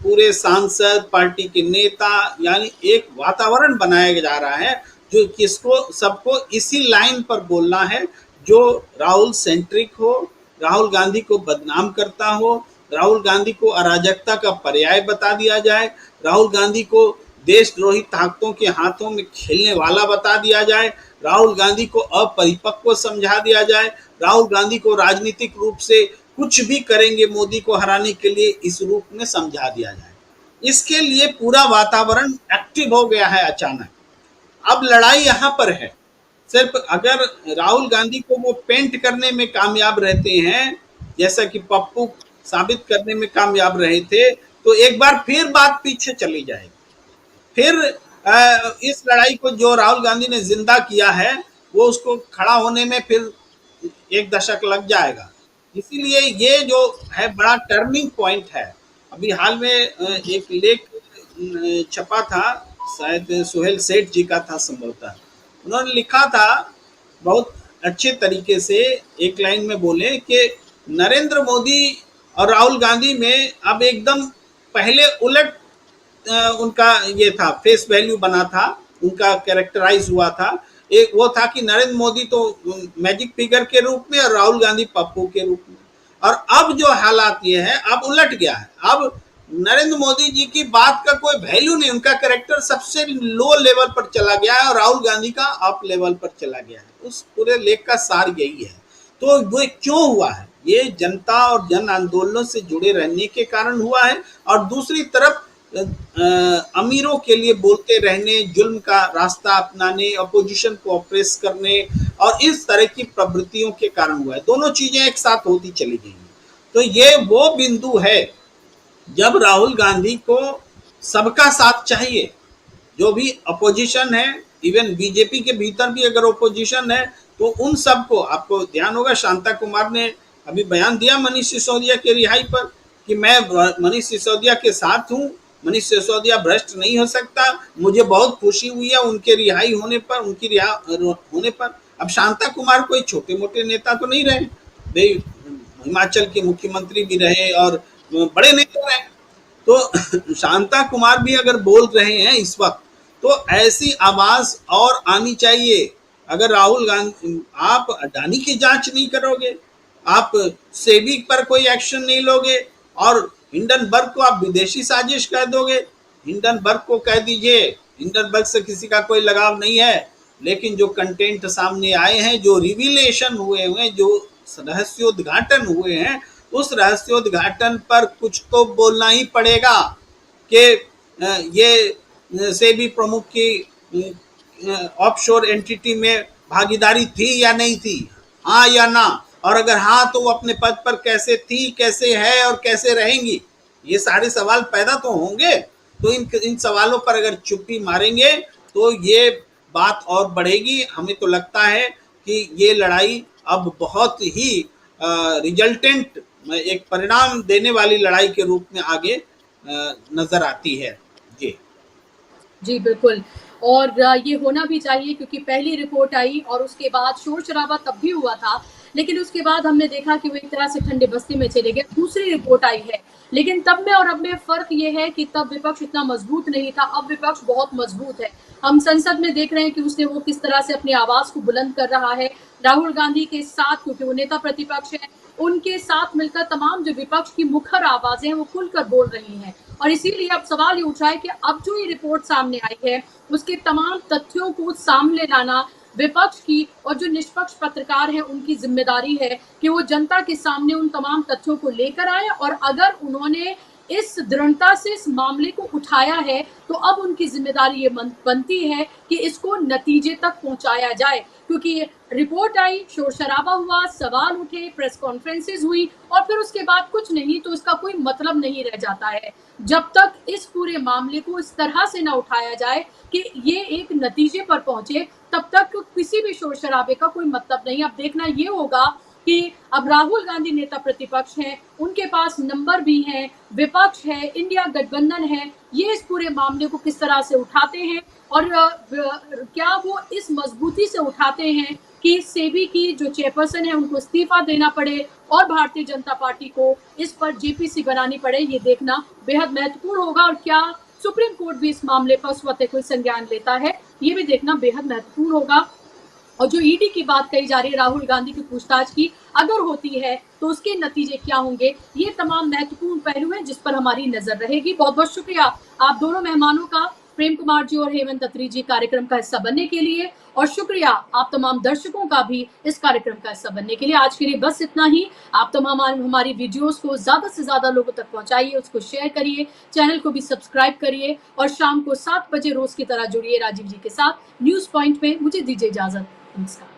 पूरे सांसद, पार्टी के नेता, यानी एक वातावरण बनाया जा रहा है जो किसको सबको इसी लाइन पर बोलना है, जो राहुल सेंट्रिक हो, राहुल गांधी को बदनाम करता हो, राहुल गांधी को अराजकता का पर्याय बता दिया जाए, राहुल गांधी को देशद्रोही ताकतों के हाथों में खेलने वाला बता दिया जाए, राहुल गांधी को अपरिपक्व समझा दिया जाए, राहुल गांधी को राजनीतिक रूप से कुछ भी करेंगे मोदी को हराने के लिए इस रूप में समझा दिया जाए। इसके लिए पूरा वातावरण एक्टिव हो गया है अचानक। अब लड़ाई यहाँ पर है, सिर्फ अगर राहुल गांधी को वो पेंट करने में कामयाब रहते हैं, जैसा कि पप्पू साबित करने में कामयाब रहे थे, तो एक बार फिर बात पीछे चली जाएगी। फिर इस लड़ाई को जो राहुल गांधी ने जिंदा किया है, वो उसको खड़ा होने में फिर 1 दशक लग जाएगा। इसीलिए ये जो है बड़ा टर्निंग पॉइंट है। अभी हाल में एक लेख छपा था, शायद सुहेल सेठ जी का था संभवतः। उन्होंने लिखा था बहुत अच्छे तरीके से, एक लाइन में बोले कि नरेंद्र मोदी और राहुल गांधी में अब एकदम पहले उलट उनका ये था, फेस वैल्यू बना था, उनका कैरेक्टराइज हुआ था। एक वो था कि नरेंद्र मोदी तो मैजिक फिगर के रूप में और राहुल गांधी पप्पू के रूप में। और अब जो हालात ये है, अब उलट गया है। अब नरेंद्र मोदी जी की बात का कोई वैल्यू नहीं, उनका कैरेक्टर सबसे लो लेवल पर चला गया है और राहुल गांधी का अप लेवल पर चला गया है। उस पूरे लेख का सार यही है। तो वो क्यों हुआ है? ये जनता और जन आंदोलनों से जुड़े रहने के कारण हुआ है, और दूसरी तरफ अमीरों के लिए बोलते रहने, जुल्म का रास्ता अपनाने, अपोजिशन को ऑप्रेस करने और इस तरह की प्रवृत्तियों के कारण हुआ है। दोनों चीजें एक साथ होती चली गई। तो ये वो बिंदु है जब राहुल गांधी को सबका साथ चाहिए। जो भी अपोजिशन है, इवन बीजेपी के भीतर भी अगर अपोजिशन है, तो उन सबको, आपको ध्यान होगा शांता कुमार ने अभी बयान दिया मनीष सिसोदिया के रिहाई पर कि मैं मनीष सिसोदिया के साथ हूं, मनीष सिसोदिया भ्रष्ट नहीं हो सकता, मुझे बहुत खुशी हुई है उनके रिहाई होने पर, उनकी रिहा होने पर। अब शांता कुमार कोई छोटे मोटे नेता तो नहीं रहे, वे हिमाचल के मुख्यमंत्री भी रहे और बड़े नेता रहे। तो शांता कुमार भी अगर बोल रहे हैं इस वक्त, तो ऐसी आवाज और आनी चाहिए। अगर राहुल गांधी, आप अडानी की जांच नहीं करोगे, आप सेबी पर कोई एक्शन नहीं लोगे और हिंडनबर्ग को आप विदेशी साजिश कह दोगे, हिंडनबर्ग को कह दीजिए, हिंडनबर्ग से किसी का कोई लगाव नहीं है। लेकिन जो कंटेंट सामने आए हैं, जो रिवीलेशन हुए हैं, जो रहस्योद्घाटन हुए हैं, उस रहस्योद्घाटन पर कुछ तो बोलना ही पड़ेगा कि ये सेबी प्रमुख की ऑफशोर एंटिटी में भागीदारी थी या नहीं थी, हाँ या ना, और अगर हाँ तो वो अपने पद पर कैसे थी, कैसे है और कैसे रहेंगी, ये सारे सवाल पैदा तो होंगे। तो इन सवालों पर अगर चुप्पी मारेंगे तो ये बात और बढ़ेगी। हमें तो लगता है कि ये लड़ाई अब बहुत ही रिजल्टेंट, एक परिणाम देने वाली लड़ाई के रूप में आगे नजर आती है। जी बिल्कुल, और ये होना भी चाहिए, क्योंकि पहली रिपोर्ट आई और उसके बाद शोर शराबा तब भी हुआ था, लेकिन उसके बाद हमने देखा कि वो एक तरह से ठंडे बस्ती में चले गए। दूसरी रिपोर्ट आई है, लेकिन तब में और अब में फर्क ये है कि तब विपक्ष इतना मजबूत नहीं था, अब विपक्ष बहुत मजबूत है। हम संसद में देख रहे हैं कि उसने वो किस तरह से अपनी आवाज को बुलंद कर रहा है राहुल गांधी के साथ, क्योंकि वो नेता प्रतिपक्ष है, उनके साथ मिलकर तमाम जो विपक्ष की मुखर आवाजें हैं वो खुलकर बोल रही हैं। और इसीलिए अब सवाल ये उठा है कि अब जो ये रिपोर्ट सामने आई है उसके तमाम तथ्यों को सामने लाना विपक्ष की और जो निष्पक्ष पत्रकार हैं उनकी जिम्मेदारी है कि वो जनता के सामने उन तमाम तथ्यों को लेकर आए, और अगर उन्होंने इस दृढ़ता से इस मामले को उठाया है तो अब उनकी जिम्मेदारी ये बनती है कि इसको नतीजे तक पहुंचाया जाए। क्योंकि रिपोर्ट आई, शोर शराबा हुआ, सवाल उठे, प्रेस कॉन्फ्रेंसेस हुई और फिर उसके बाद कुछ नहीं, तो इसका कोई मतलब नहीं रह जाता है जब तक इस पूरे मामले को इस तरह से ना उठाया जाए कि ये एक नतीजे पर पहुंचे, तब तक किसी भी शोर शराबे का कोई मतलब नहीं। अब देखना ये होगा कि अब राहुल गांधी नेता प्रतिपक्ष हैं, उनके पास नंबर भी हैं, विपक्ष है, इंडिया गठबंधन है, ये इस पूरे मामले को किस तरह से उठाते हैं और क्या वो इस मजबूती से उठाते हैं कि सेबी की जो चेयरपर्सन है उनको इस्तीफा देना पड़े और भारतीय जनता पार्टी को इस पर जेपीसी बनानी पड़े। ये देखना बेहद महत्वपूर्ण होगा, और क्या सुप्रीम कोर्ट भी इस मामले पर स्वतः कोई संज्ञान लेता है, ये भी देखना बेहद महत्वपूर्ण होगा। और जो ईडी की बात कही जा रही है राहुल गांधी की पूछताछ की, अगर होती है तो उसके नतीजे क्या होंगे, ये तमाम महत्वपूर्ण पहलू हैं जिस पर हमारी नजर रहेगी। बहुत बहुत शुक्रिया आप दोनों मेहमानों का, प्रेम कुमार जी और हेमंत अत्री जी, कार्यक्रम का हिस्सा बनने के लिए, और शुक्रिया आप तमाम दर्शकों का भी इस कार्यक्रम का हिस्सा बनने के लिए। आज के लिए बस इतना ही। आप तमाम हमारी वीडियोस को ज्यादा से ज्यादा लोगों तक पहुंचाइए, उसको शेयर करिए, चैनल को भी सब्सक्राइब करिए और शाम को 7 बजे रोज की तरह जुड़िए राजीव जी के साथ न्यूज पॉइंट में। मुझे दीजिए इजाजत, नमस्कार।